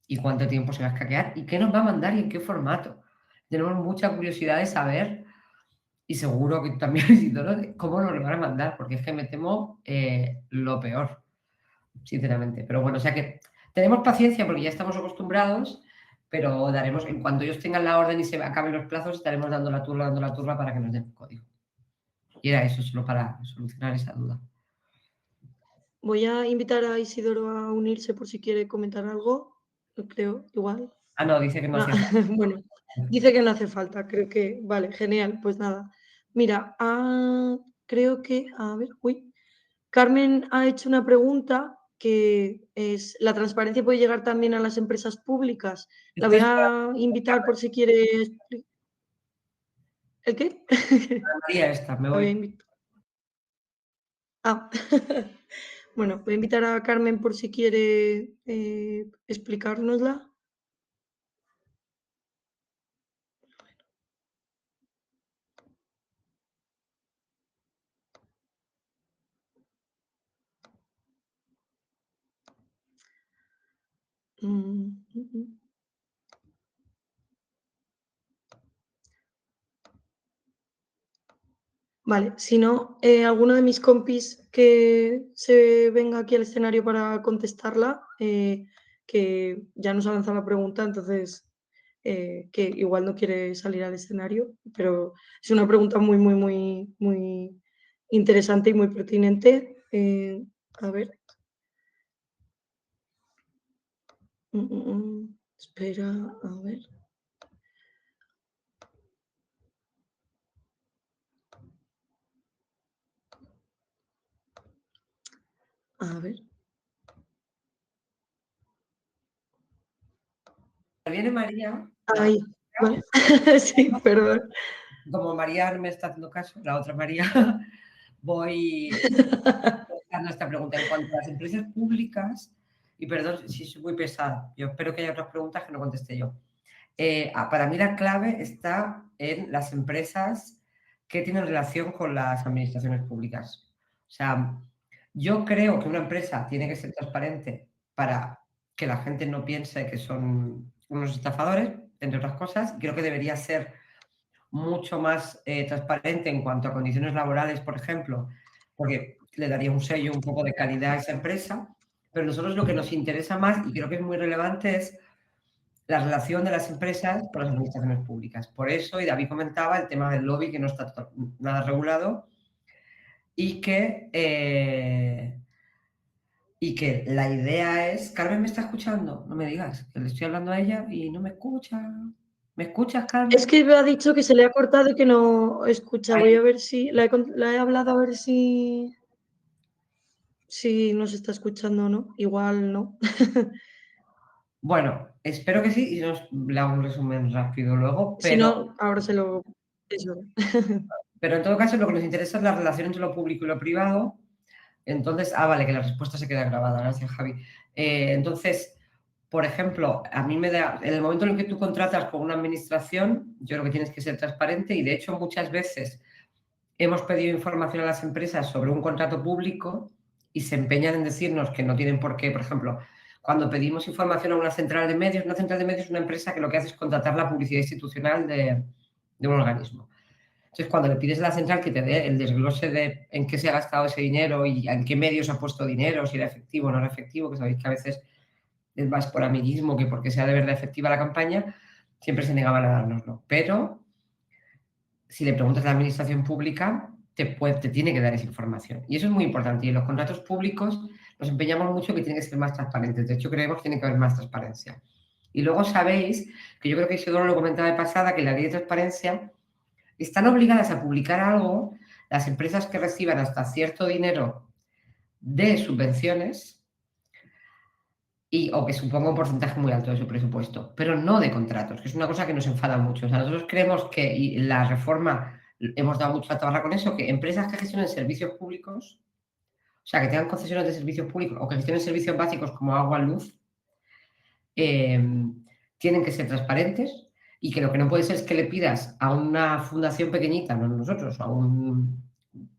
y cuánto tiempo se va a escaquear y qué nos va a mandar y en qué formato. Tenemos mucha curiosidad de saber y seguro que también Isidoro, de cómo nos lo van a mandar, porque es que me temo lo peor, sinceramente. Pero bueno, o sea que tenemos paciencia porque ya estamos acostumbrados, pero daremos, en cuanto ellos tengan la orden y se acaben los plazos, estaremos dando la turla para que nos den el código. Y era eso, solo para solucionar esa duda. Voy a invitar a Isidoro a unirse por si quiere comentar algo, creo, igual. No, dice que no hacía falta. Bueno, dice que no hace falta, creo que, vale, genial, pues nada. Mira, creo que, a ver, Carmen ha hecho una pregunta que es, ¿la transparencia puede llegar también a las empresas públicas? La voy a invitar por si quiere... ¿El qué? María esta, me La voy a voy. invitar. Bueno, voy a invitar a Carmen por si quiere explicárnosla. Vale, si no, alguno de mis compis que se venga aquí al escenario para contestarla, que ya nos ha lanzado la pregunta, entonces que igual no quiere salir al escenario, pero es una pregunta muy, muy, muy, muy interesante y muy pertinente. A ver. Espera, a ver. A ver. Viene María. Ahí, vale. Sí, perdón. Como María no me está haciendo caso, la otra María, voy contestando esta pregunta. En cuanto a las empresas públicas, y perdón si soy muy pesada, yo espero que haya otras preguntas que no conteste yo. Para mí la clave está en las empresas que tienen relación con las administraciones públicas. O sea, yo creo que una empresa tiene que ser transparente para que la gente no piense que son unos estafadores, entre otras cosas. Creo que debería ser mucho más transparente en cuanto a condiciones laborales, por ejemplo, porque le daría un sello un poco de calidad a esa empresa. Pero nosotros lo que nos interesa más, y creo que es muy relevante, es la relación de las empresas con las administraciones públicas. Por eso, y David comentaba, el tema del lobby, que no está nada regulado y que la idea es... Carmen, ¿me está escuchando? No me digas, que le estoy hablando a ella y no me escucha. ¿Me escuchas, Carmen? Es que me ha dicho que se le ha cortado y que no escucha. Voy a ver si... La he hablado a ver si nos está escuchando o no. Igual no. Bueno, espero que sí y nos le hago un resumen rápido luego, Si no, ahora se lo... Eso. pero en todo caso lo que nos interesa es la relación entre lo público y lo privado, Entonces, vale, que la respuesta se queda grabada, gracias, Javi. Entonces, por ejemplo, a mí me da, en el momento en el que tú contratas con una administración, yo creo que tienes que ser transparente y de hecho muchas veces hemos pedido información a las empresas sobre un contrato público y se empeñan en decirnos que no tienen por qué, por ejemplo, cuando pedimos información a una central de medios es una empresa que lo que hace es contratar la publicidad institucional de un organismo. Entonces, cuando le pides a la central que te dé el desglose de en qué se ha gastado ese dinero y en qué medios ha puesto dinero, si era efectivo o no era efectivo, que sabéis que a veces es más por amiguismo que porque sea de verdad efectiva la campaña, siempre se negaban a dárnoslo. Pero si le preguntas a la administración pública, te tiene que dar esa información. Y eso es muy importante. Y en los contratos públicos nos empeñamos mucho que tienen que ser más transparentes. De hecho, creemos que tiene que haber más transparencia. Y luego sabéis, que yo creo que Isidoro lo comentaba de pasada, que la ley de transparencia están obligadas a publicar algo las empresas que reciban hasta cierto dinero de subvenciones o que suponga un porcentaje muy alto de su presupuesto, pero no de contratos, que es una cosa que nos enfada mucho. O sea, nosotros creemos que y la reforma, hemos dado mucho la tabarra con eso, que empresas que gestionen servicios públicos, o sea, que tengan concesiones de servicios públicos o que gestionen servicios básicos como agua, luz, tienen que ser transparentes y que lo que no puede ser es que le pidas a una fundación pequeñita, no nosotros, a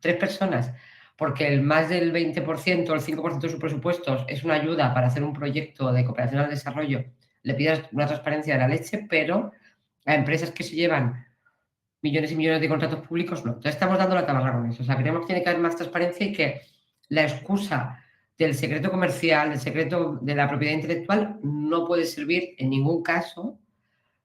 tres personas, porque el más del 20% o el 5% de su presupuesto es una ayuda para hacer un proyecto de cooperación al desarrollo, le pidas una transparencia de la leche, pero a empresas que se llevan millones y millones de contratos públicos, no. Entonces estamos dando la tabarra con eso. O sea, creemos que tiene que haber más transparencia y que la excusa del secreto comercial, del secreto de la propiedad intelectual, no puede servir en ningún caso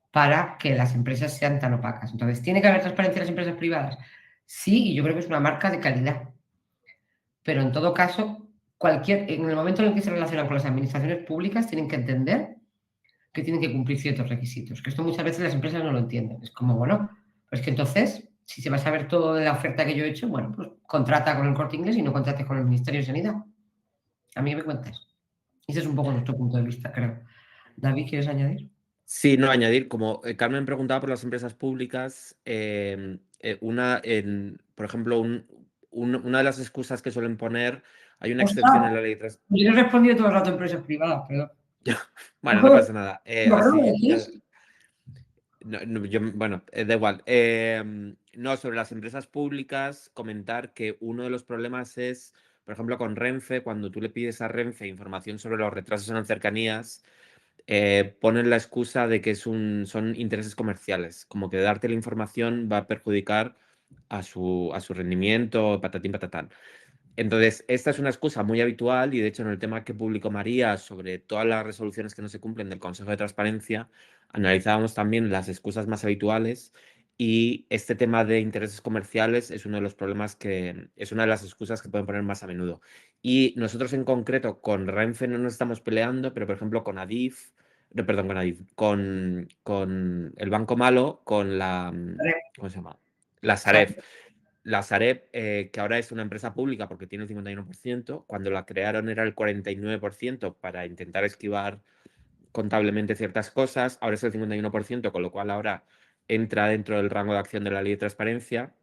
para que las empresas sean tan opacas. Entonces, ¿tiene que haber transparencia en las empresas privadas? Sí, y yo creo que es una marca de calidad. Pero en todo caso, en el momento en el que se relacionan con las administraciones públicas, tienen que entender que tienen que cumplir ciertos requisitos. Que esto muchas veces las empresas no lo entienden. Es como, bueno, pues que entonces, si se va a saber todo de la oferta que yo he hecho, bueno, pues contrata con el Corte Inglés y no contrates con el Ministerio de Sanidad. A mí me cuentas. Ese es un poco nuestro punto de vista, creo. David, ¿quieres añadir? Sí, no, añadir, como Carmen preguntaba por las empresas públicas, por ejemplo, una de las excusas que suelen poner, hay una excepción en Ostras, la ley. yo le he respondido todo el rato a empresas privadas, perdón. Bueno, no pasa nada. ¿Por qué no me Así, decís? bueno, da igual. No, sobre las empresas públicas, comentar que uno de los problemas es, por ejemplo, con Renfe, cuando tú le pides a Renfe información sobre los retrasos en las cercanías, ponen la excusa de que son intereses comerciales, como que darte la información va a perjudicar a su rendimiento, patatín, patatán. Entonces, esta es una excusa muy habitual y de hecho en el tema que publicó María sobre todas las resoluciones que no se cumplen del Consejo de Transparencia, analizábamos también las excusas más habituales y este tema de intereses comerciales es uno de los problemas es una de las excusas que pueden poner más a menudo. Y nosotros en concreto con Renfe no nos estamos peleando, pero por ejemplo con Adif, no, perdón, con Adif, con el Banco Malo, con ¿cómo se llama? La Sareb. La Sareb, que ahora es una empresa pública porque tiene el 51%, cuando la crearon era el 49% para intentar esquivar contablemente ciertas cosas, ahora es el 51%, con lo cual ahora entra dentro del rango de acción de la ley de transparencia.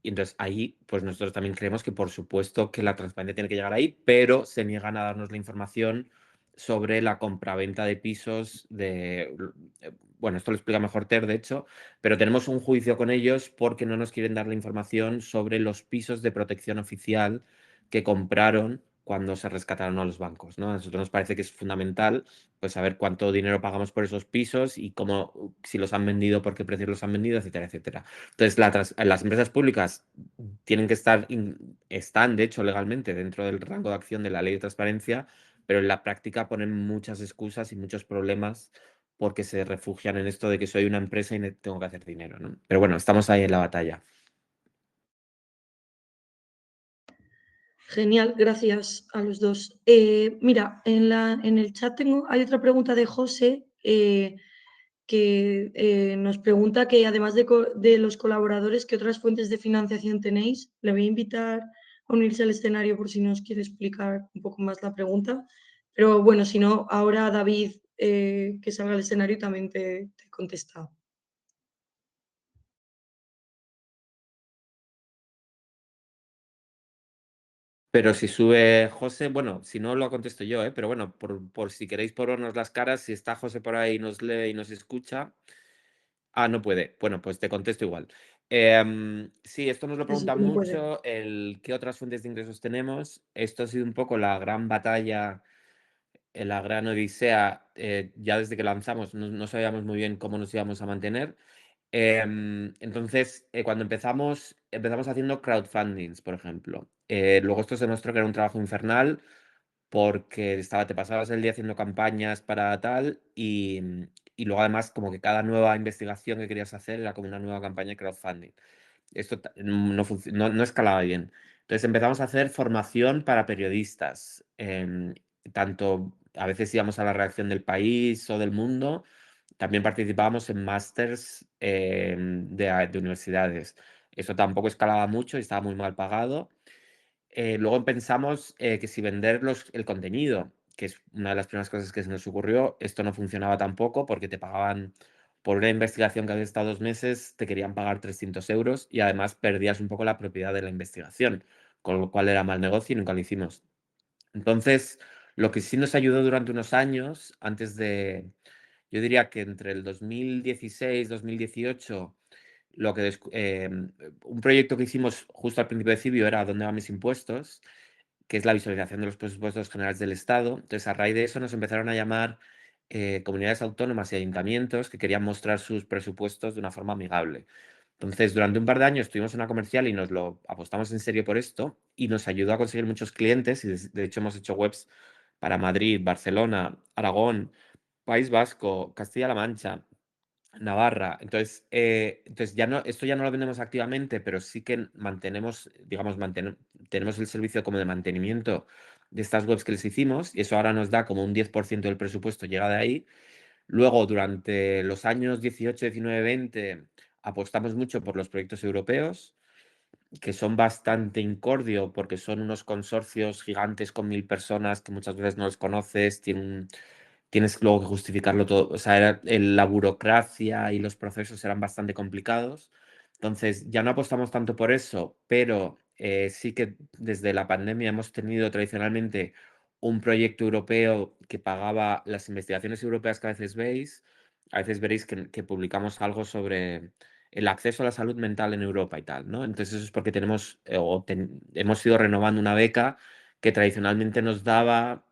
Y entonces ahí, pues nosotros también creemos que por supuesto que la transparencia tiene que llegar ahí, pero se niegan a darnos la información sobre la compraventa de pisos bueno, esto lo explica mejor Ter, de hecho, pero tenemos un juicio con ellos porque no nos quieren dar la información sobre los pisos de protección oficial que compraron cuando se rescataron a los bancos, ¿no? A nosotros nos parece que es fundamental pues saber cuánto dinero pagamos por esos pisos y cómo, si los han vendido, por qué precios los han vendido, etcétera, etcétera. Entonces, las empresas públicas tienen que están de hecho legalmente dentro del rango de acción de la ley de transparencia, pero en la práctica ponen muchas excusas y muchos problemas porque se refugian en esto de que soy una empresa y tengo que hacer dinero, ¿no? Pero bueno, estamos ahí en la batalla. Genial, gracias a los dos. Mira, en el chat hay otra pregunta de José que nos pregunta que además de los colaboradores, ¿qué otras fuentes de financiación tenéis? Le voy a invitar a unirse al escenario por si nos quiere explicar un poco más la pregunta. Pero bueno, si no, ahora David, que salga al escenario, también te contesta. Pero si sube José, bueno, si no lo contesto yo, pero bueno, por si queréis ponernos las caras, si está José por ahí y nos lee y nos escucha. Ah, no puede. Bueno, pues te contesto igual. Sí, esto nos lo Sí, sí, preguntan no puede. mucho, qué otras fuentes de ingresos tenemos. Esto ha sido un poco la gran batalla, la gran odisea, ya desde que lanzamos, no sabíamos muy bien cómo nos íbamos a mantener. Entonces, cuando empezamos haciendo crowdfundings, por ejemplo. Luego esto se demostró que era un trabajo infernal porque te pasabas el día haciendo campañas para tal y luego además como que cada nueva investigación que querías hacer era como una nueva campaña de crowdfunding. Esto no escalaba bien. Entonces empezamos a hacer formación para periodistas. Tanto a veces íbamos a la redacción del País o del Mundo, también participábamos en másters de universidades. Eso tampoco escalaba mucho y estaba muy mal pagado. Luego pensamos que si vender el contenido, que es una de las primeras cosas que se nos ocurrió, esto no funcionaba tampoco porque te pagaban por una investigación que había estado 2 meses, te querían pagar 300 euros y además perdías un poco la propiedad de la investigación, con lo cual era mal negocio y nunca lo hicimos. Entonces, lo que sí nos ayudó durante unos años, yo diría que entre el 2016 2018 un proyecto que hicimos justo al principio de Cibio era ¿Dónde van mis impuestos?, que es la visualización de los presupuestos generales del Estado. Entonces, a raíz de eso nos empezaron a llamar comunidades autónomas y ayuntamientos que querían mostrar sus presupuestos de una forma amigable. Entonces, durante un par de años estuvimos en una comercial y nos lo apostamos en serio por esto y nos ayudó a conseguir muchos clientes y de hecho hemos hecho webs para Madrid, Barcelona, Aragón, País Vasco, Castilla-La Mancha, Navarra. Entonces esto ya no lo vendemos activamente, pero sí que mantenemos, digamos, tenemos el servicio como de mantenimiento de estas webs que les hicimos y eso ahora nos da como un 10% del presupuesto llega de ahí. Luego, durante los años 18, 19, 20, apostamos mucho por los proyectos europeos, que son bastante incordio porque son unos consorcios gigantes con 1000 personas que muchas veces no los conoces, tienes luego que justificarlo todo. O sea, la burocracia y los procesos eran bastante complicados. Entonces, ya no apostamos tanto por eso, pero sí que desde la pandemia hemos tenido tradicionalmente un proyecto europeo que pagaba las investigaciones europeas que a veces veis. A veces veréis que publicamos algo sobre el acceso a la salud mental en Europa y tal, ¿no? Entonces, eso es porque hemos ido renovando una beca que tradicionalmente nos daba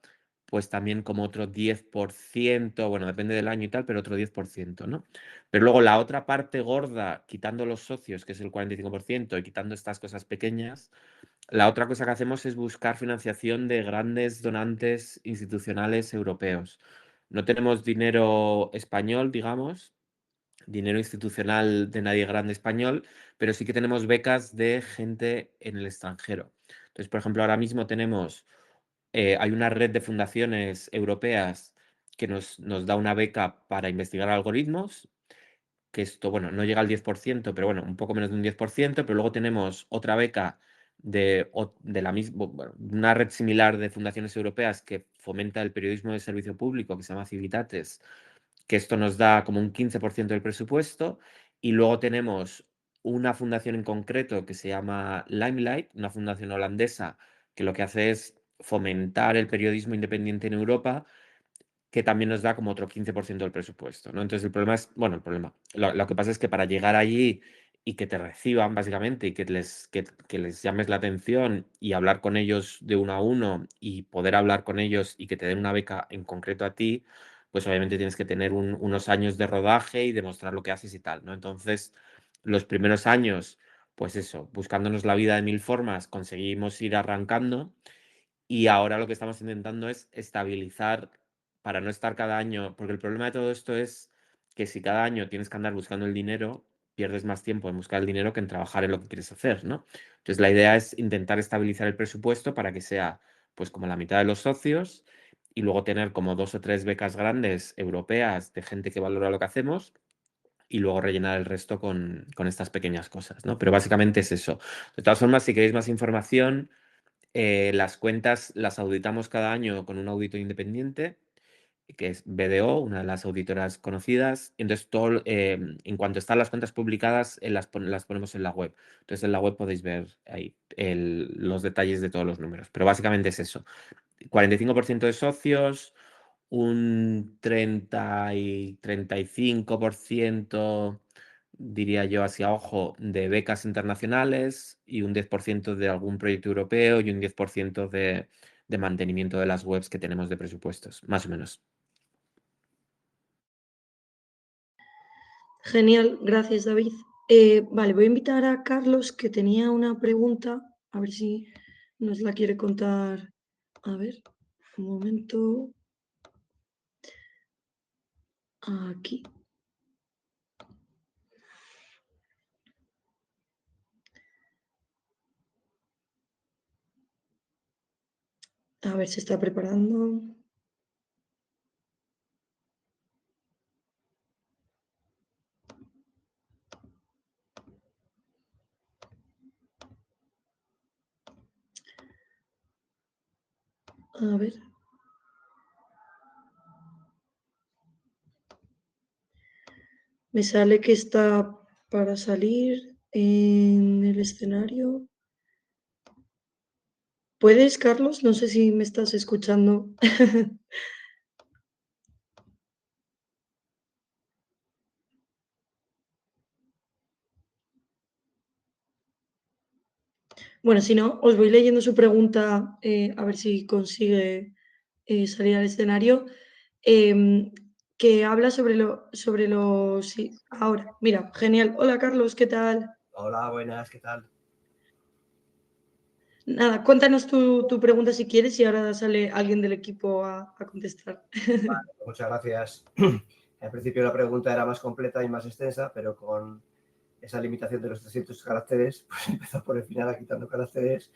pues también como otro 10%, bueno, depende del año y tal, pero otro 10%, ¿no? Pero luego la otra parte gorda, quitando los socios, que es el 45%, y quitando estas cosas pequeñas, la otra cosa que hacemos es buscar financiación de grandes donantes institucionales europeos. No tenemos dinero español, digamos, dinero institucional de nadie grande español, pero sí que tenemos becas de gente en el extranjero. Entonces, por ejemplo, ahora mismo hay una red de fundaciones europeas que nos da una beca para investigar algoritmos, que esto, bueno, no llega al 10%, pero bueno, un poco menos de un 10%, pero luego tenemos otra beca de la misma, bueno, una red similar de fundaciones europeas que fomenta el periodismo de servicio público, que se llama Civitates, que esto nos da como un 15% del presupuesto, y luego tenemos una fundación en concreto que se llama Limelight, una fundación holandesa que lo que hace es fomentar el periodismo independiente en Europa, que también nos da como otro 15% del presupuesto, ¿no? Entonces el problema es, bueno, lo que pasa es que para llegar allí y que te reciban básicamente y que les llames la atención y hablar con ellos de uno a uno y poder hablar con ellos y que te den una beca en concreto a ti, pues obviamente tienes que tener unos años de rodaje y demostrar lo que haces y tal, ¿no? Entonces, los primeros años, pues eso, buscándonos la vida de 1000 formas, conseguimos ir arrancando y ahora lo que estamos intentando es estabilizar para no estar cada año, porque el problema de todo esto es que si cada año tienes que andar buscando el dinero, pierdes más tiempo en buscar el dinero que en trabajar en lo que quieres hacer, ¿no? Entonces la idea es intentar estabilizar el presupuesto para que sea pues como la mitad de los socios y luego tener como 2 o 3 becas grandes europeas de gente que valora lo que hacemos y luego rellenar el resto con estas pequeñas cosas, ¿no? Pero básicamente es eso. De todas formas, si queréis más información, las cuentas las auditamos cada año con un audito independiente que es BDO, una de las auditoras conocidas. Entonces, en cuanto están las cuentas publicadas, las ponemos en la web. Entonces, en la web podéis ver ahí los detalles de todos los números. Pero básicamente es eso. 45% de socios, un 35%, diría yo así a ojo, de becas internacionales y un 10% de algún proyecto europeo y un 10% de mantenimiento de las webs que tenemos de presupuestos, más o menos. Genial, gracias David. Vale, voy a invitar a Carlos, que tenía una pregunta, a ver si nos la quiere contar. A ver, un momento. Aquí. A ver, se está preparando. A ver. Me sale que está para salir en el escenario. ¿Puedes, Carlos? No sé si me estás escuchando. Bueno, si no, os voy leyendo su pregunta, a ver si consigue salir al escenario. Que habla sobre lo. Sí, ahora, mira, genial. Hola, Carlos, ¿qué tal? Hola, buenas, ¿qué tal? Nada, cuéntanos tu pregunta si quieres y ahora sale alguien del equipo a contestar. Muchas gracias. Al principio la pregunta era más completa y más extensa, pero con esa limitación de los 300 caracteres, pues empezó por el final a quitando caracteres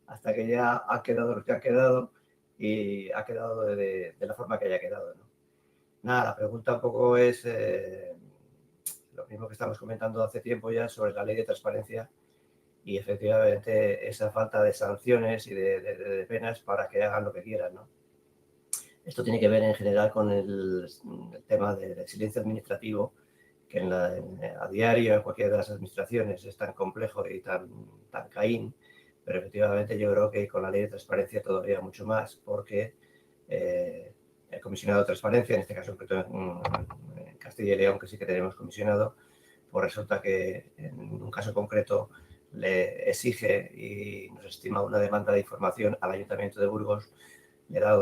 hasta que ya ha quedado lo que ha quedado y ha quedado de la forma que haya quedado, ¿no? Nada, la pregunta un poco es lo mismo que estamos comentando hace tiempo ya sobre la ley de transparencia y efectivamente esa falta de sanciones y de penas para que hagan lo que quieran, ¿no? Esto tiene que ver en general con el tema del silencio administrativo, que a diario en cualquiera de las administraciones es tan complejo y tan caín, pero efectivamente yo creo que con la ley de transparencia todavía mucho más, porque el comisionado de transparencia, en este caso en Castilla y León, que sí que tenemos comisionado, pues resulta que en un caso concreto le exige y nos estima una demanda de información al Ayuntamiento de Burgos. Le da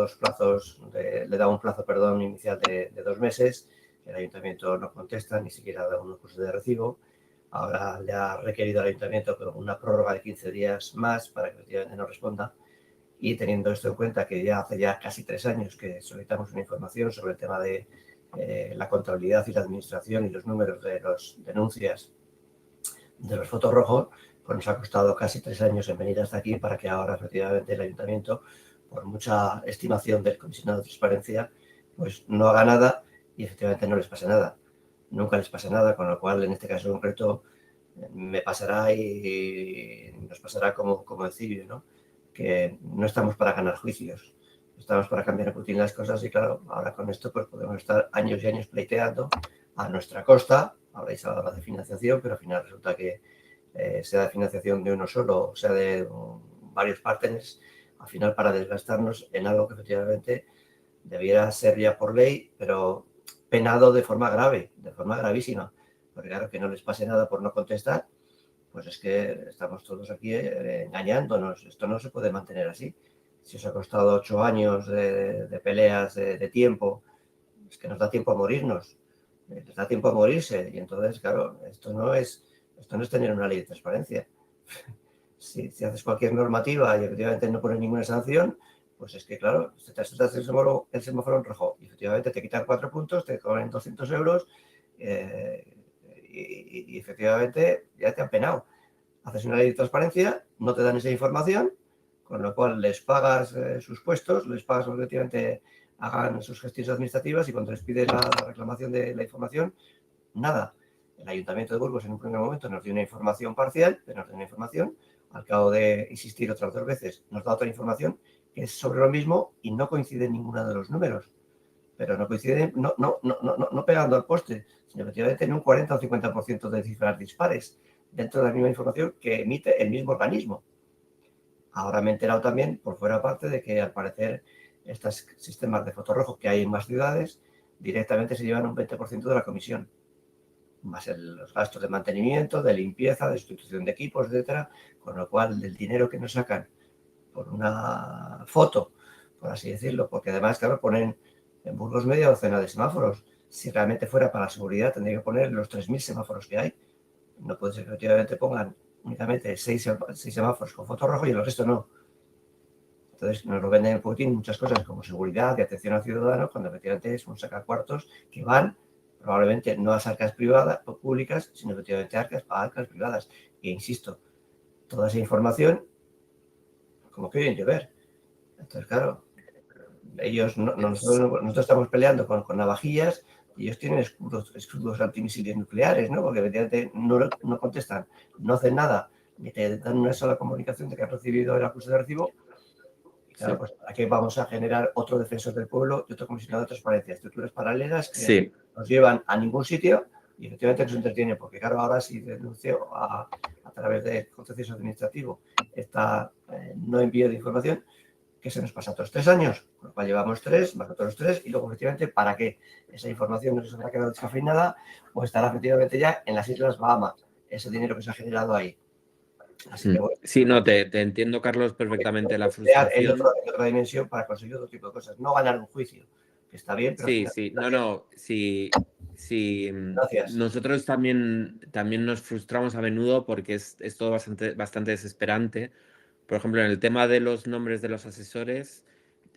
un plazo inicial de 2 meses. El ayuntamiento no contesta, ni siquiera da un curso de recibo. Ahora le ha requerido al ayuntamiento una prórroga de 15 días más para que efectivamente no responda. Y teniendo esto en cuenta que ya hace casi 3 años que solicitamos una información sobre el tema de la contabilidad y la administración y los números de las denuncias de los fotos rojos, pues nos ha costado casi 3 años en venir hasta aquí para que ahora efectivamente el ayuntamiento, por mucha estimación del comisionado de transparencia, pues no haga nada y efectivamente no les pase nada. Nunca les pasa nada, con lo cual en este caso concreto me pasará y nos pasará como el Cibio, ¿no? Que no estamos para ganar juicios, estamos para cambiar un las cosas y claro, ahora con esto pues podemos estar años y años pleiteando a nuestra costa. Habréis hablado de financiación, pero al final resulta que sea de financiación de uno solo, o sea de varios partners, al final para desgastarnos en algo que efectivamente debiera ser ya por ley, pero penado de forma grave, de forma gravísima. Porque claro, que no les pase nada por no contestar, pues es que estamos todos aquí engañándonos. Esto no se puede mantener así. Si os ha costado 8 años de peleas, de tiempo, es que nos da tiempo a morirnos. Les da tiempo a morirse. Y entonces, claro, esto no es tener una ley de transparencia. Si haces cualquier normativa y efectivamente no pones ninguna sanción, pues es que, claro, te haces el semáforo en rojo y efectivamente te quitan 4 puntos, te cobran 200 euros y efectivamente ya te han penado. Haces una ley de transparencia, no te dan esa información, con lo cual les pagas sus puestos, les pagas que efectivamente hagan sus gestiones administrativas y cuando les pides la reclamación de la información, nada. El Ayuntamiento de Burgos en un primer momento nos dio una información parcial, pero nos dio una información. Al cabo de insistir otras 2 veces, nos da otra información que es sobre lo mismo y no coincide en ninguno de los números. pero no coinciden, no pegando al poste, sino efectivamente en un 40 o 50% de cifras dispares dentro de la misma información que emite el mismo organismo. Ahora me he enterado también, por fuera parte, de que al parecer estos sistemas de fotorrojo que hay en más ciudades directamente se llevan un 20% de la comisión, más los gastos de mantenimiento, de limpieza, de sustitución de equipos, etcétera, con lo cual del dinero que nos sacan por una foto, por así decirlo, porque además, claro, ponen en Burgos media docena de semáforos. Si realmente fuera para la seguridad, tendría que poner los 3.000 semáforos que hay. No puede ser que efectivamente pongan únicamente 6 semáforos con foto rojo y el resto no. Entonces nos lo venden en Putin muchas cosas como seguridad y atención al ciudadano, cuando efectivamente es un sacacuartos que van probablemente no a arcas privadas o públicas, sino efectivamente a arcas privadas. E insisto, toda esa información como que oyen llover. Entonces, claro, ellos nosotros estamos peleando con navajillas y ellos tienen escudos antimisiles nucleares, ¿no? Porque evidentemente no contestan, no hacen nada, ni te dan una sola comunicación de que han recibido el acuse de recibo. Y claro, pues aquí vamos a generar otro defensor del pueblo y otro comisionado de transparencia, estructuras paralelas que nos llevan a ningún sitio y efectivamente nos entretienen, porque claro, ahora si denuncio a través de contencioso administrativo no envío de información, que se nos pasa otros 3 años, con lo cual llevamos 3, más otros 3, y luego efectivamente, ¿para qué? Esa información no se habrá quedado descafeinada o estará efectivamente ya en las Islas Bahamas, ese dinero que se ha generado ahí. Así que bueno. Sí, no, te entiendo, Carlos, perfectamente la En frustración. otra dimensión para conseguir otro tipo de cosas, no ganar un juicio, que está bien, pero... Sí. Gracias. Nosotros también nos frustramos a menudo porque es todo bastante desesperante. Por ejemplo, en el tema de los nombres de los asesores,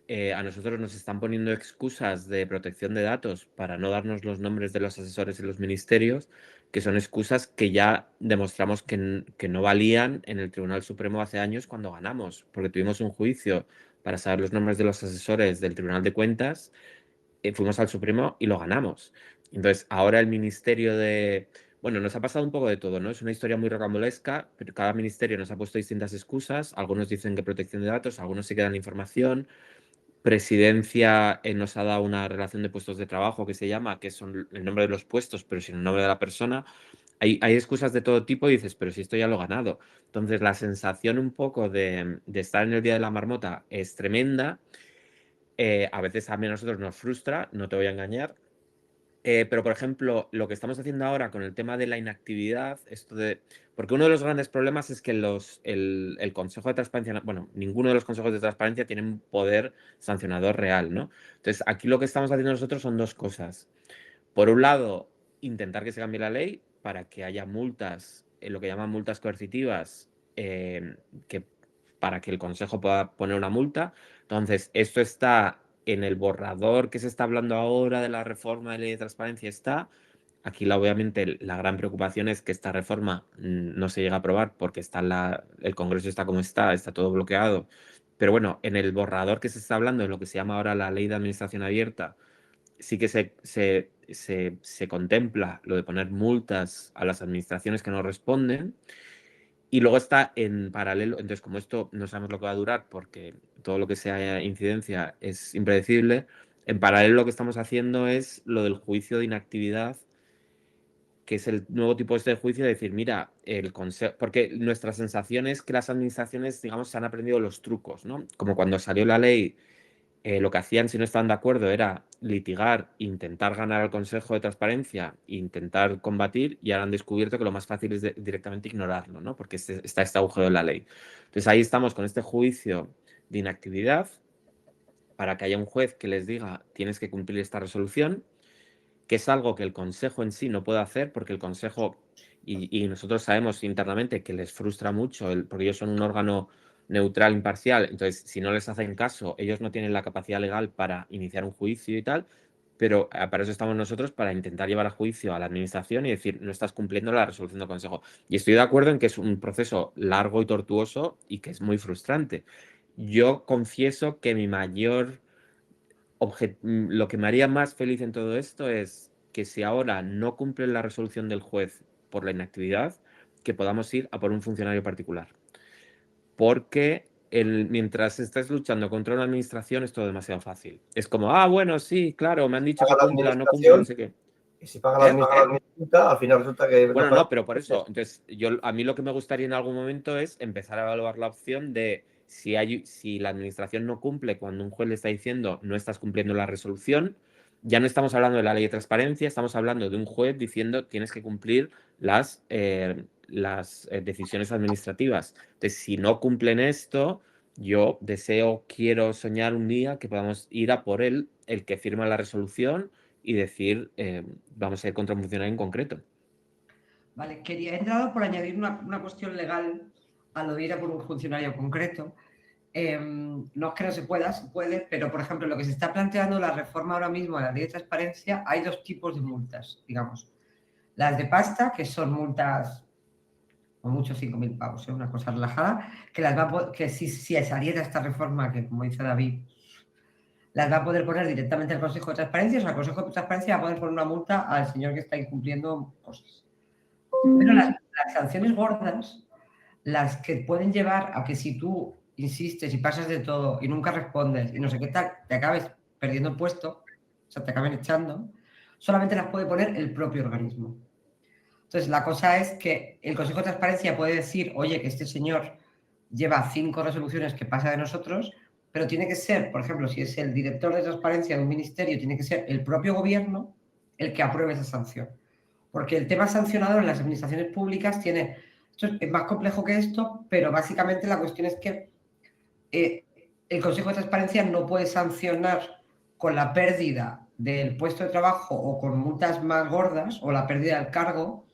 a nosotros nos están poniendo excusas de protección de datos para no darnos los nombres de los asesores en los ministerios, que son excusas que ya demostramos que no valían en el Tribunal Supremo hace años cuando ganamos, porque tuvimos un juicio para saber los nombres de los asesores del Tribunal de Cuentas, fuimos al Supremo y lo ganamos. Entonces, ahora el Ministerio de... Bueno, nos ha pasado un poco de todo, ¿no? Es una historia muy rocambolesca, pero cada ministerio nos ha puesto distintas excusas. Algunos dicen que protección de datos, algunos se quedan información. Presidencia nos ha dado una relación de puestos de trabajo que se llama, que son el nombre de los puestos, pero sin el nombre de la persona. Hay excusas de todo tipo y dices, pero si esto ya lo he ganado. Entonces, la sensación un poco de estar en el Día de la Marmota es tremenda. A veces a nosotros nos frustra, no te voy a engañar. Pero, por ejemplo, lo que estamos haciendo ahora con el tema de la inactividad, porque uno de los grandes problemas es que el Consejo de Transparencia, bueno, ninguno de los consejos de transparencia tienen poder sancionador real, ¿no? Entonces, aquí lo que estamos haciendo nosotros son dos cosas. Por un lado, intentar que se cambie la ley para que haya multas, lo que llaman multas coercitivas, para que el Consejo pueda poner una multa. Entonces, esto está en el borrador que se está hablando ahora de la reforma de ley de transparencia, está. Aquí, obviamente, la gran preocupación es que esta reforma no se llegue a aprobar porque el Congreso está como está todo bloqueado. Pero bueno, en el borrador que se está hablando, de lo que se llama ahora la Ley de Administración Abierta, sí que se contempla lo de poner multas a las administraciones que no responden. Y luego está en paralelo, entonces como esto no sabemos lo que va a durar porque todo lo que sea incidencia es impredecible, en paralelo lo que estamos haciendo es lo del juicio de inactividad, que es el nuevo tipo de juicio de decir, mira, el consejo, porque nuestra sensación es que las administraciones, digamos, se han aprendido los trucos, ¿no? Como cuando salió la ley, lo que hacían si no estaban de acuerdo era litigar, intentar ganar al Consejo de Transparencia, intentar combatir, y ahora han descubierto que lo más fácil es directamente ignorarlo, ¿no? Porque está este agujero de la ley. Entonces ahí estamos con este juicio de inactividad para que haya un juez que les diga tienes que cumplir esta resolución, que es algo que el Consejo en sí no puede hacer porque el Consejo, y nosotros sabemos internamente que les frustra mucho, porque ellos son un órgano neutral, imparcial, entonces si no les hacen caso, ellos no tienen la capacidad legal para iniciar un juicio y tal, pero para eso estamos nosotros, para intentar llevar a juicio a la administración y decir, no estás cumpliendo la resolución del Consejo. Y estoy de acuerdo en que es un proceso largo y tortuoso y que es muy frustrante. Yo confieso que lo que me haría más feliz en todo esto es que si ahora no cumplen la resolución del juez por la inactividad, que podamos ir a por un funcionario particular. Porque mientras estás luchando contra una administración es todo demasiado fácil. Es como, bueno, sí, claro, me han dicho que Paga la cumpla, no cumplo, no sé qué. Y si paga la administración, al final resulta que... Bueno, no, pero por eso. Entonces, a mí lo que me gustaría en algún momento es empezar a evaluar la opción de si la administración no cumple cuando un juez le está diciendo no estás cumpliendo la resolución, ya no estamos hablando de la ley de transparencia, estamos hablando de un juez diciendo tienes que cumplir las decisiones administrativas. Entonces, si no cumplen esto, yo quiero soñar un día que podamos ir a por el que firma la resolución y decir, vamos a ir contra un funcionario en concreto. Vale, he entrado por añadir una cuestión legal a lo de ir a por un funcionario concreto. No es que no se pueda, se puede, pero por ejemplo, lo que se está planteando la reforma ahora mismo de la ley de transparencia, hay dos tipos de multas, digamos. Las de pasta, que son multas, o mucho 5.000 pavos, una cosa relajada, que si saliera esta reforma, que como dice David, las va a poder poner directamente al Consejo de Transparencia, o sea, el Consejo de Transparencia va a poder poner una multa al señor que está incumpliendo cosas. Pero las sanciones gordas, las que pueden llevar a que si tú insistes y pasas de todo y nunca respondes y no sé qué tal, te acabes perdiendo el puesto, o sea, te acaben echando, solamente las puede poner el propio organismo. Entonces, la cosa es que el Consejo de Transparencia puede decir, oye, que este señor lleva 5 resoluciones que pasa de nosotros, pero tiene que ser, por ejemplo, si es el director de transparencia de un ministerio, tiene que ser el propio gobierno el que apruebe esa sanción. Porque el tema sancionador en las administraciones públicas esto es más complejo que esto, pero básicamente la cuestión es que el Consejo de Transparencia no puede sancionar con la pérdida del puesto de trabajo o con multas más gordas o la pérdida del cargo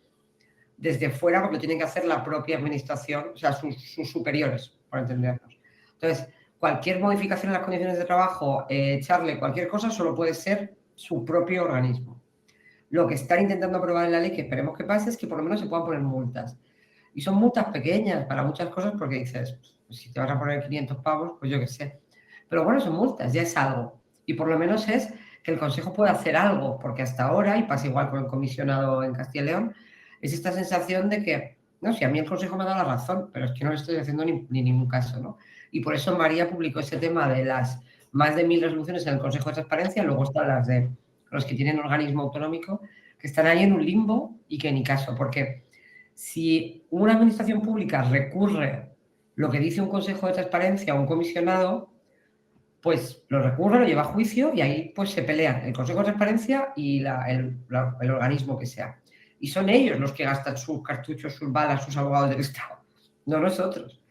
desde fuera, porque lo tiene que hacer la propia administración, o sea, sus superiores, por entendernos. Entonces, cualquier modificación en las condiciones de trabajo, echarle cualquier cosa, solo puede ser su propio organismo. Lo que están intentando aprobar en la ley, que esperemos que pase, es que por lo menos se puedan poner multas. Y son multas pequeñas para muchas cosas, porque dices, pues, si te vas a poner 500 pavos, pues yo qué sé. Pero bueno, son multas, ya es algo. Y por lo menos es que el Consejo pueda hacer algo, porque hasta ahora, y pasa igual con el comisionado en Castilla y León, es esta sensación de que, no, si a mí el Consejo me da la razón, pero es que no le estoy haciendo ni ningún caso, ¿no? Y por eso María publicó ese tema de las más de 1.000 resoluciones en el Consejo de Transparencia, luego están las de los que tienen organismo autonómico, que están ahí en un limbo y que ni caso, porque si una administración pública recurre lo que dice un Consejo de Transparencia o un comisionado, pues lo recurre, lo lleva a juicio y ahí pues se pelean el Consejo de Transparencia y el organismo que sea. Y son ellos los que gastan sus cartuchos, sus balas, sus abogados del Estado, no nosotros.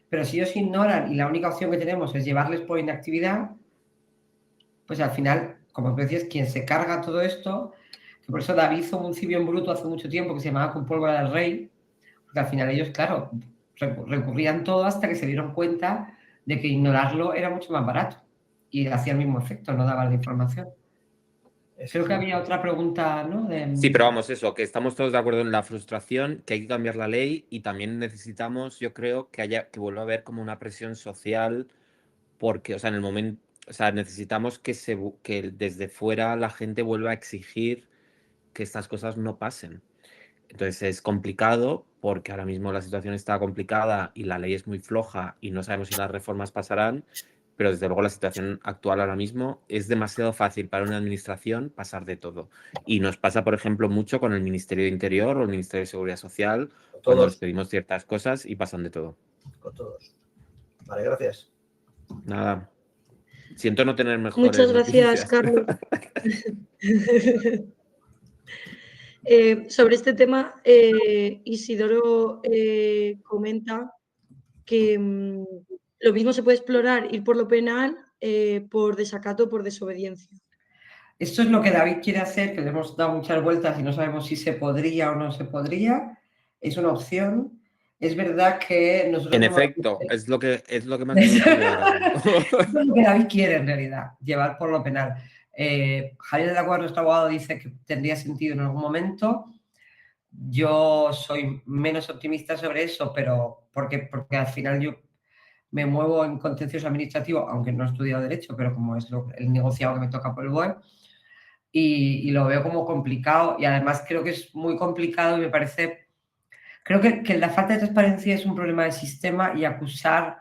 Pero si ellos ignoran y la única opción que tenemos es llevarles por inactividad, pues al final, como tú decías, quien se carga todo esto, que por eso David hizo un cibio en bruto hace mucho tiempo que se llamaba Con pólvora del rey, porque al final ellos, claro, recurrían todo hasta que se dieron cuenta de que ignorarlo era mucho más barato y hacía el mismo efecto, no daba la información. Creo que había otra pregunta, ¿no? Sí, pero vamos, eso, que estamos todos de acuerdo en la frustración, que hay que cambiar la ley y también necesitamos, yo creo, que vuelva a haber como una presión social, porque, o sea, en el momento, o sea, necesitamos que desde fuera la gente vuelva a exigir que estas cosas no pasen. Entonces es complicado porque ahora mismo la situación está complicada y la ley es muy floja y no sabemos si las reformas pasarán, pero desde luego la situación actual ahora mismo es demasiado fácil para una administración pasar de todo. Y nos pasa, por ejemplo, mucho con el Ministerio de Interior o el Ministerio de Seguridad Social, cuando les pedimos ciertas cosas y pasan de todo. Con todos. Vale, gracias. Nada. Siento no tener mejores Muchas gracias, noticias. Carlos. Sobre este tema, Isidoro comenta que lo mismo se puede explorar ir por lo penal, por desacato o por desobediencia. Esto es lo que David quiere hacer, que le hemos dado muchas vueltas y no sabemos si se podría o no se podría. Es una opción. Es verdad que nosotros... En efecto, es lo que me ha querido ahora mismo. Es lo que David quiere, en realidad, llevar por lo penal. Javier de la Cuadra, nuestro abogado, dice que tendría sentido en algún momento. Yo soy menos optimista sobre eso, pero porque al final yo me muevo en contencioso administrativo, aunque no he estudiado Derecho, pero como es el negociado que me toca por el BOE, y lo veo como complicado. Y además creo que es muy complicado y me parece... Creo que la falta de transparencia es un problema del sistema y acusar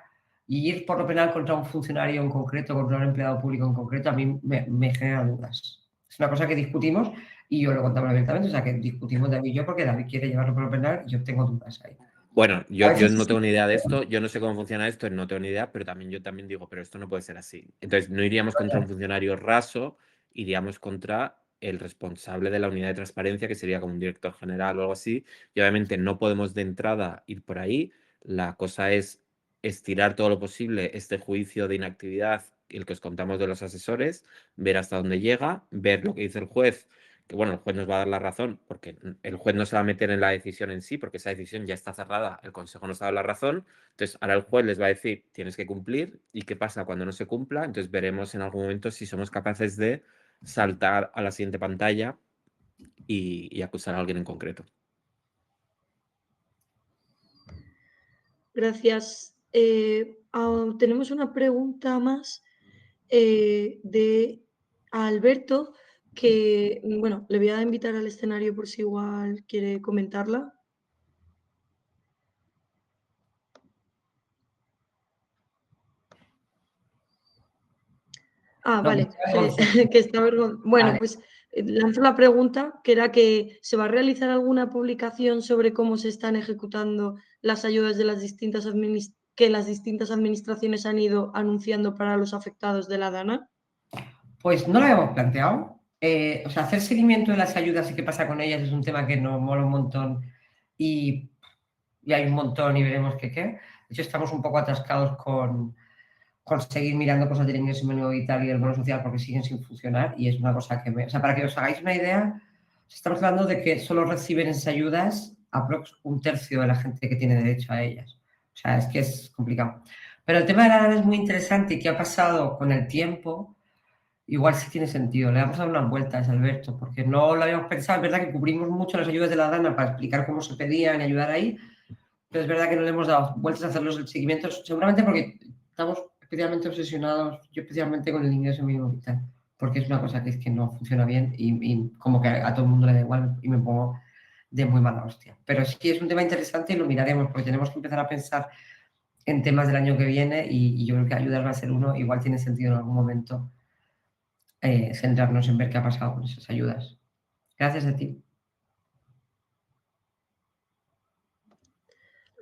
Y ir por lo penal contra un funcionario en concreto, contra un empleado público en concreto, a mí me genera dudas. Es una cosa que discutimos y yo lo contamos abiertamente, o sea, que discutimos David y yo porque David quiere llevarlo por lo penal y yo tengo dudas ahí. Bueno, A yo veces no sí. tengo ni idea de esto, yo no sé cómo funciona esto, no tengo ni idea, pero yo también digo, pero esto no puede ser así. Entonces, no iríamos contra un funcionario raso, iríamos contra el responsable de la unidad de transparencia, que sería como un director general o algo así, y obviamente no podemos de entrada ir por ahí. La cosa es estirar todo lo posible este juicio de inactividad, el que os contamos de los asesores, ver hasta dónde llega, ver lo que dice el juez, que bueno, el juez nos va a dar la razón, porque el juez no se va a meter en la decisión en sí, porque esa decisión ya está cerrada, el Consejo nos ha dado la razón, entonces ahora el juez les va a decir, tienes que cumplir, y qué pasa cuando no se cumpla, entonces veremos en algún momento si somos capaces de saltar a la siguiente pantalla y acusar a alguien en concreto. Gracias. Tenemos una pregunta más de Alberto, que, bueno, le voy a invitar al escenario por si igual quiere comentarla. Ah, No, vale, que que está bueno, vale. pues lanzo la pregunta, que era que ¿se va a realizar alguna publicación sobre cómo se están ejecutando las ayudas de las distintas que las distintas administraciones han ido anunciando para los afectados de la DANA? Pues no lo habíamos planteado. O sea, hacer seguimiento de las ayudas y qué pasa con ellas es un tema que nos mola un montón y hay un montón y veremos qué. De hecho, estamos un poco atascados con seguir mirando cosas del ingreso mínimo vital y del bono social porque siguen sin funcionar y es una cosa que O sea, para que os hagáis una idea, estamos hablando de que solo reciben esas ayudas aprox un tercio de la gente que tiene derecho a ellas. O sea, es que es complicado. Pero el tema de la DANA es muy interesante y qué ha pasado con el tiempo, igual sí tiene sentido. Le vamos a dar unas vueltas, Alberto, porque no lo habíamos pensado. Es verdad que cubrimos mucho las ayudas de la DANA para explicar cómo se pedían y ayudar ahí, pero es verdad que no le hemos dado vueltas a hacerlos el seguimiento, seguramente porque estamos especialmente obsesionados, yo especialmente con el ingreso mínimo vital, porque es una cosa que es que no funciona bien y como que a todo el mundo le da igual y me pongo de muy mala hostia. Pero sí es un tema interesante y lo miraremos porque tenemos que empezar a pensar en temas del año que viene y yo creo que ayudar va a ser uno, igual tiene sentido en algún momento centrarnos en ver qué ha pasado con esas ayudas. Gracias a ti.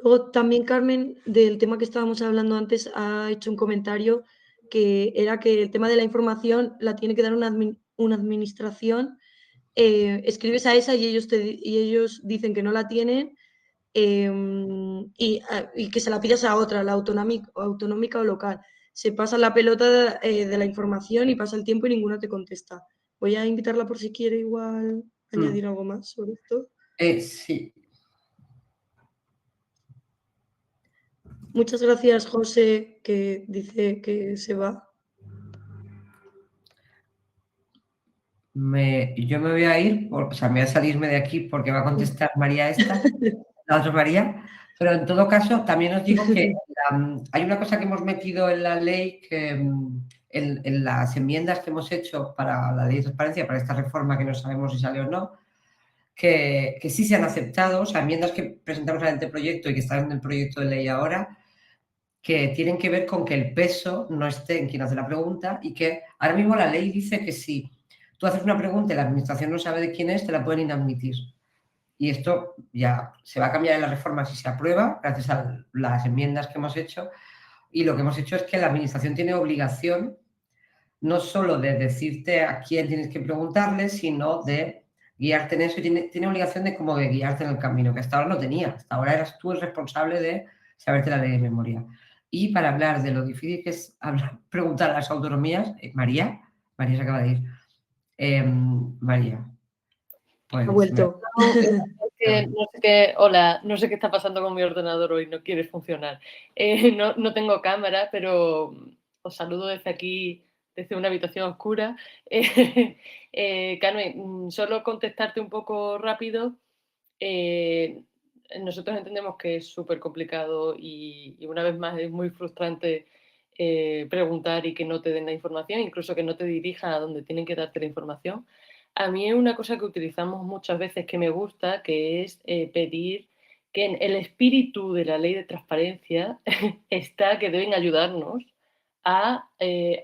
Luego también Carmen, del tema que estábamos hablando antes, ha hecho un comentario que era que el tema de la información la tiene que dar una administración, escribes a esa y ellos dicen que no la tienen, y que se la pidas a otra, la autonómica o local. Se pasa la pelota de la información y pasa el tiempo y ninguna te contesta. Voy a invitarla por si quiere igual añadir algo más sobre esto. Sí. Muchas gracias, José, que dice que se va. Yo me voy a ir, o sea, me voy a salirme de aquí porque va a contestar María la otra María, pero en todo caso también os digo que hay una cosa que hemos metido en la ley, que en las enmiendas que hemos hecho para la ley de transparencia, para esta reforma que no sabemos si sale o no, que sí se han aceptado, o sea, enmiendas que presentamos al anteproyecto y que están en el proyecto de ley ahora, que tienen que ver con que el peso no esté en quien hace la pregunta y que ahora mismo la ley dice que si tú haces una pregunta y la administración no sabe de quién es, te la pueden inadmitir. Y esto ya se va a cambiar en la reforma si se aprueba, gracias a las enmiendas que hemos hecho. Y lo que hemos hecho es que la administración tiene obligación no solo de decirte a quién tienes que preguntarle, sino de guiarte en eso y tiene obligación de como de guiarte en el camino, que hasta ahora no tenía. Hasta ahora eras tú el responsable de saberte la ley de memoria. Y para hablar de lo difícil que es preguntar a las autonomías, María se acaba de ir. María, Ha pues vuelto. No sé qué, hola, no sé qué está pasando con mi ordenador hoy, no quiere funcionar. No tengo cámara, pero os saludo desde aquí, desde una habitación oscura. Carmen, solo contestarte un poco rápido. Nosotros entendemos que es súper complicado y una vez más es muy frustrante preguntar y que no te den la información, incluso que no te dirijan a donde tienen que darte la información. A mí es una cosa que utilizamos muchas veces que me gusta, que es pedir que en el espíritu de la ley de transparencia está que deben ayudarnos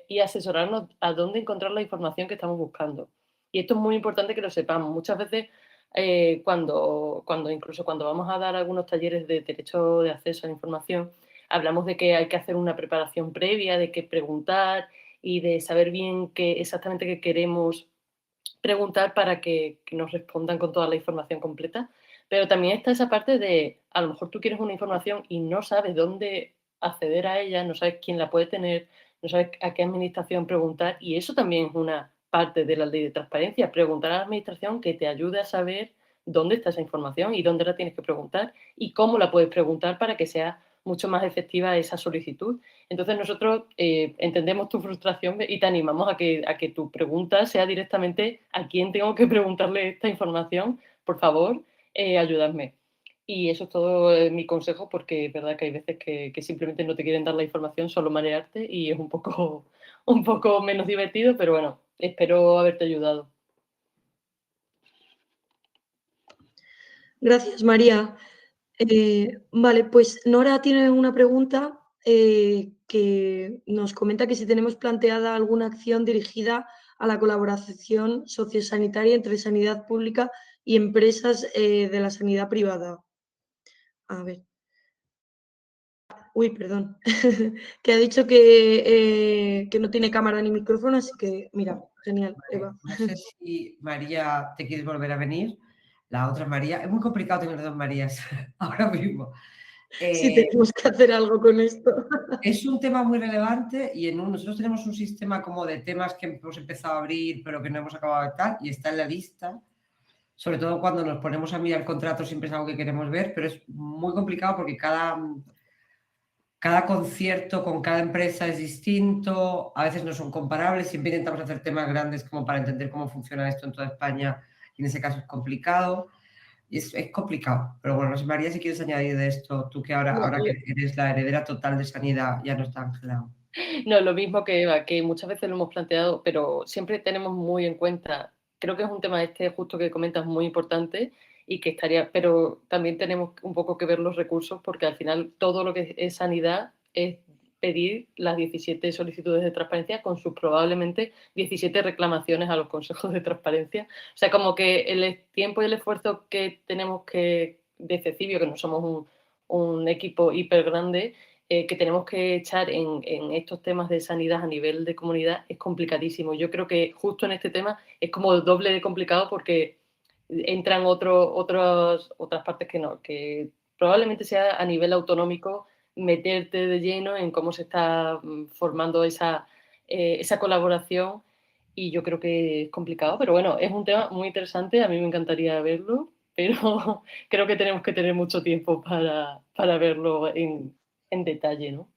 y asesorarnos a dónde encontrar la información que estamos buscando. Y esto es muy importante que lo sepamos. Muchas veces, incluso cuando vamos a dar algunos talleres de derecho de acceso a la información, hablamos de que hay que hacer una preparación previa, de qué preguntar y de saber bien exactamente qué queremos preguntar para que nos respondan con toda la información completa. Pero también está esa parte de, a lo mejor tú quieres una información y no sabes dónde acceder a ella, no sabes quién la puede tener, no sabes a qué administración preguntar, y eso también es una parte de la ley de transparencia, preguntar a la administración que te ayude a saber dónde está esa información y dónde la tienes que preguntar y cómo la puedes preguntar para que sea mucho más efectiva esa solicitud. Entonces nosotros entendemos tu frustración y te animamos a que tu pregunta sea directamente a quién tengo que preguntarle esta información, por favor, ayudadme. Y eso es todo mi consejo, porque es verdad que hay veces que simplemente no te quieren dar la información, solo marearte, y es un poco menos divertido, pero bueno, espero haberte ayudado. Gracias, María. Vale, pues Nora tiene una pregunta que nos comenta que si tenemos planteada alguna acción dirigida a la colaboración sociosanitaria entre sanidad pública y empresas de la sanidad privada. A ver. Uy, perdón. Que ha dicho que no tiene cámara ni micrófono, así que mira, genial, Eva. No sé si María te quieres volver a venir. La otra María. Es muy complicado tener dos Marías ahora mismo. Sí, tenemos que hacer algo con esto. Es un tema muy relevante y nosotros tenemos un sistema como de temas que hemos empezado a abrir pero que no hemos acabado de tal y está en la lista. Sobre todo cuando nos ponemos a mirar el contrato siempre es algo que queremos ver, pero es muy complicado porque cada concierto con cada empresa es distinto, a veces no son comparables, siempre intentamos hacer temas grandes como para entender cómo funciona esto en toda España y en ese caso es complicado. Y es complicado, pero bueno, María, si quieres añadir de esto, tú que ahora que eres la heredera total de sanidad, ya no está Ángela. No, lo mismo que Eva, que muchas veces lo hemos planteado, pero siempre tenemos muy en cuenta, creo que es un tema justo que comentas muy importante y que pero también tenemos un poco que ver los recursos, porque al final todo lo que es sanidad es pedir las 17 solicitudes de transparencia con sus probablemente 17 reclamaciones a los consejos de transparencia. O sea, como que el tiempo y el esfuerzo que tenemos de CECIBio, que no somos un equipo hiper grande, que tenemos que echar en estos temas de sanidad a nivel de comunidad es complicadísimo. Yo creo que justo en este tema es como doble de complicado porque entran otras partes que probablemente sea a nivel autonómico meterte de lleno en cómo se está formando esa colaboración, y yo creo que es complicado, pero bueno, es un tema muy interesante, a mí me encantaría verlo, pero creo que tenemos que tener mucho tiempo para verlo en detalle, ¿no?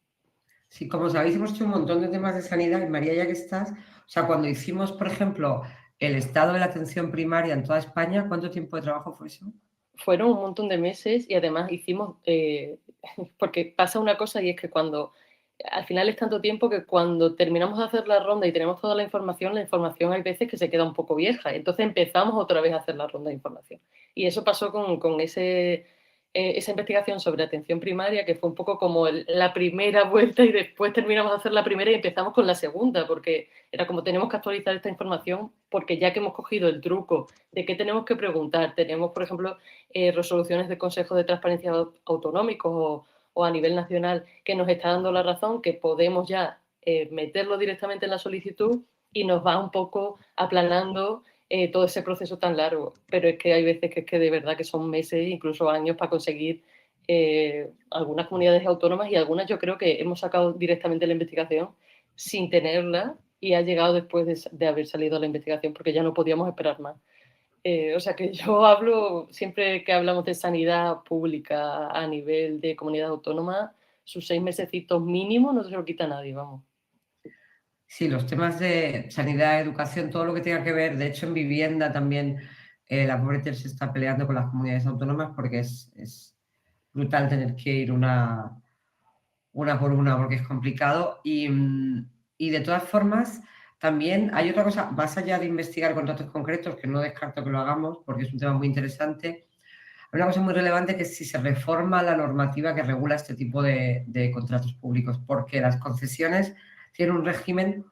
Sí, como sabéis, hemos hecho un montón de temas de sanidad y María, ya que estás, o sea, cuando hicimos, por ejemplo, el estado de la atención primaria en toda España, ¿cuánto tiempo de trabajo fue eso? Fueron un montón de meses y además hicimos, porque pasa una cosa y es que al final es tanto tiempo que cuando terminamos de hacer la ronda y tenemos toda la información hay veces que se queda un poco vieja. Entonces empezamos otra vez a hacer la ronda de información. Y eso pasó con esa investigación sobre atención primaria, que fue un poco como la primera vuelta, y después terminamos de hacer la primera y empezamos con la segunda, porque era como tenemos que actualizar esta información, porque ya que hemos cogido el truco de qué tenemos que preguntar, tenemos, por ejemplo, resoluciones de consejos de transparencia autonómicos o a nivel nacional que nos está dando la razón, que podemos ya meterlo directamente en la solicitud y nos va un poco aplanando todo ese proceso tan largo. Pero es que hay veces que de verdad que son meses, incluso años, para conseguir algunas comunidades autónomas, y algunas yo creo que hemos sacado directamente la investigación sin tenerla y ha llegado después de haber salido la investigación, porque ya no podíamos esperar más. O sea que yo hablo, siempre que hablamos de sanidad pública a nivel de comunidad autónoma, sus 6 mesecitos mínimo no se lo quita nadie, vamos. Sí, los temas de sanidad, educación, todo lo que tenga que ver, de hecho en vivienda también, la Pobrete se está peleando con las comunidades autónomas porque es brutal tener que ir una por una porque es complicado y de todas formas también hay otra cosa, más allá de investigar contratos concretos, que no descarto que lo hagamos porque es un tema muy interesante, una cosa muy relevante que es si se reforma la normativa que regula este tipo de contratos públicos, porque las concesiones tienen un régimen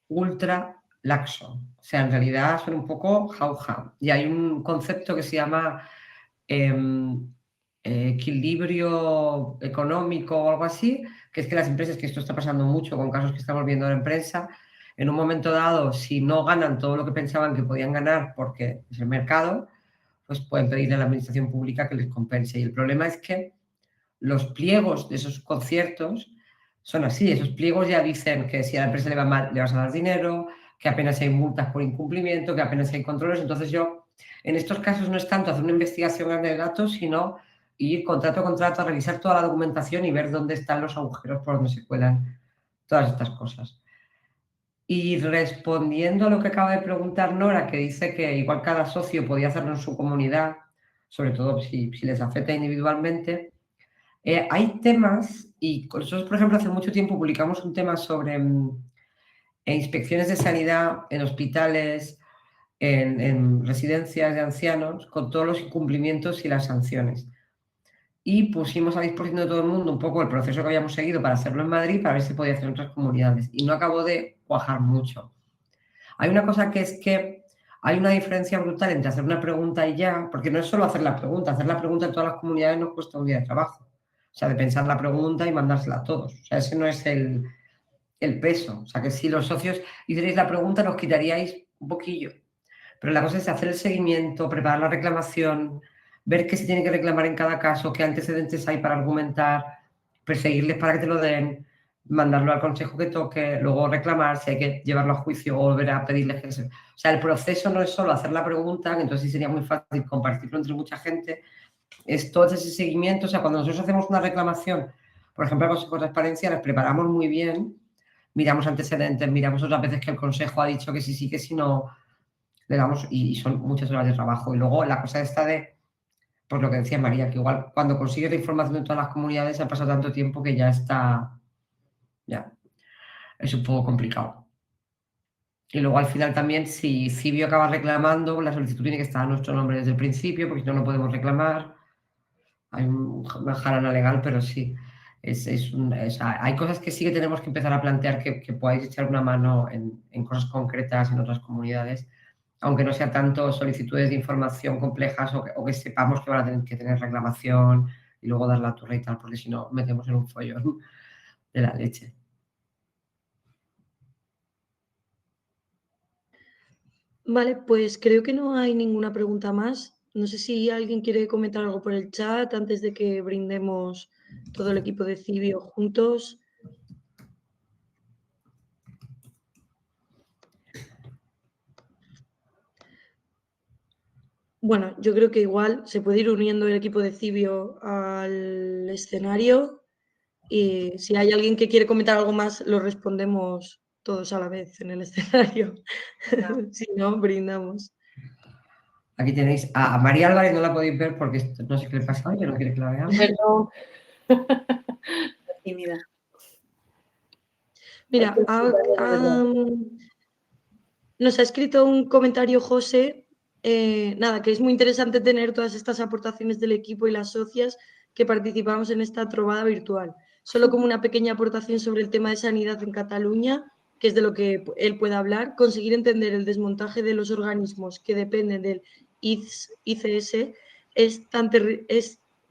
ultra laxo. O sea, en realidad son un poco jauja. Y hay un concepto que se llama equilibrio económico o algo así, que es que las empresas, que esto está pasando mucho con casos que estamos viendo en prensa, en un momento dado, si no ganan todo lo que pensaban que podían ganar porque es el mercado, pues pueden pedirle a la administración pública que les compense. Y el problema es que los pliegos de esos conciertos son así. Esos pliegos ya dicen que si a la empresa le va mal, le vas a dar dinero, que apenas hay multas por incumplimiento, que apenas hay controles. Entonces yo, en estos casos no es tanto hacer una investigación grande de datos, sino ir contrato a contrato a revisar toda la documentación y ver dónde están los agujeros por donde se cuelan todas estas cosas. Y respondiendo a lo que acaba de preguntar Nora, que dice que igual cada socio podía hacerlo en su comunidad, sobre todo si les afecta individualmente, hay temas, y nosotros, por ejemplo, hace mucho tiempo publicamos un tema sobre inspecciones de sanidad en hospitales, en residencias de ancianos, con todos los incumplimientos y las sanciones. Y pusimos a disposición de todo el mundo un poco el proceso que habíamos seguido para hacerlo en Madrid, para ver si podía hacer en otras comunidades. Y no acabó de cuajar mucho. Hay una cosa que es que hay una diferencia brutal entre hacer una pregunta y ya, porque no es solo hacer la pregunta en todas las comunidades nos cuesta un día de trabajo. O sea, de pensar la pregunta y mandársela a todos. O sea, ese no es el peso. O sea, que si los socios hicierais la pregunta nos quitaríais un poquillo. Pero la cosa es hacer el seguimiento, preparar la reclamación, ver qué se tiene que reclamar en cada caso, qué antecedentes hay para argumentar, perseguirles para que te lo den, mandarlo al consejo que toque, luego reclamar, si hay que llevarlo a juicio o volver a pedirles que se... O sea, el proceso no es solo hacer la pregunta, que entonces sí sería muy fácil compartirlo entre mucha gente, es todo ese seguimiento. O sea, cuando nosotros hacemos una reclamación, por ejemplo, al Consejo de Transparencia, las preparamos muy bien, miramos antecedentes, miramos otras veces que el Consejo ha dicho que sí, que si no, le damos, y son muchas horas de trabajo. Y luego la cosa está de, pues lo que decía María, que igual cuando consigues la información de todas las comunidades ha pasado tanto tiempo que ya está, ya, es un poco complicado. Y luego al final también, si Cibio acaba reclamando, la solicitud tiene que estar a nuestro nombre desde el principio, porque si no, no podemos reclamar. Hay una jarana legal, pero sí. Hay cosas que sí que tenemos que empezar a plantear que podáis echar una mano en cosas concretas en otras comunidades, aunque no sea tanto solicitudes de información complejas o que sepamos que van a tener que tener reclamación y luego dar la turra y tal, porque si no, metemos en un follón de la leche. Vale, pues creo que no hay ninguna pregunta más. No sé si alguien quiere comentar algo por el chat antes de que brindemos todo el equipo de Cibio juntos. Bueno, yo creo que igual se puede ir uniendo el equipo de Cibio al escenario y si hay alguien que quiere comentar algo más, lo respondemos todos a la vez en el escenario. Si no, brindamos. Aquí tenéis a María Álvarez, no la podéis ver porque no sé qué le pasa hoy, que no quiere que la veamos. Perdón. Tímida. Mira, nos ha escrito un comentario José, nada, que es muy interesante tener todas estas aportaciones del equipo y las socias que participamos en esta trovada virtual. Solo como una pequeña aportación sobre el tema de sanidad en Cataluña, que es de lo que él puede hablar, conseguir entender el desmontaje de los organismos que dependen del ICS es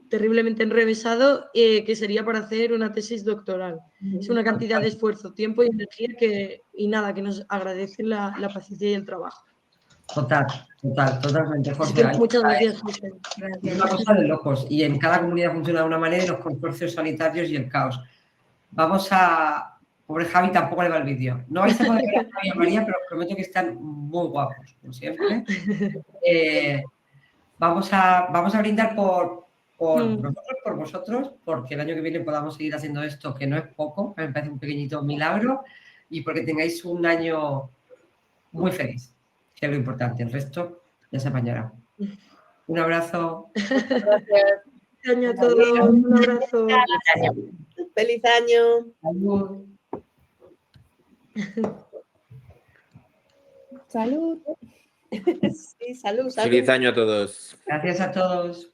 terriblemente enrevesado que sería para hacer una tesis doctoral. Es una cantidad de esfuerzo, tiempo y energía que nos agradecen la paciencia y el trabajo. Totalmente, José. Que, muchas gracias, José. Es una cosa de locos. Y en cada comunidad funciona de una manera y los consorcios sanitarios y el caos. Vamos a... Pobre Javi, tampoco le va el vídeo. No vais a poder ver a Javi y a María, pero os prometo que están muy guapos, como siempre. Vamos a brindar por nosotros, por vosotros, porque el año que viene podamos seguir haciendo esto, que no es poco, me parece un pequeñito milagro, y porque tengáis un año muy feliz, que es lo importante. El resto ya se apañará. Un abrazo. Gracias. Feliz año a todos. Un abrazo. Feliz año. Salud. Salud. Sí, salud, salud. Feliz año a todos. Gracias a todos.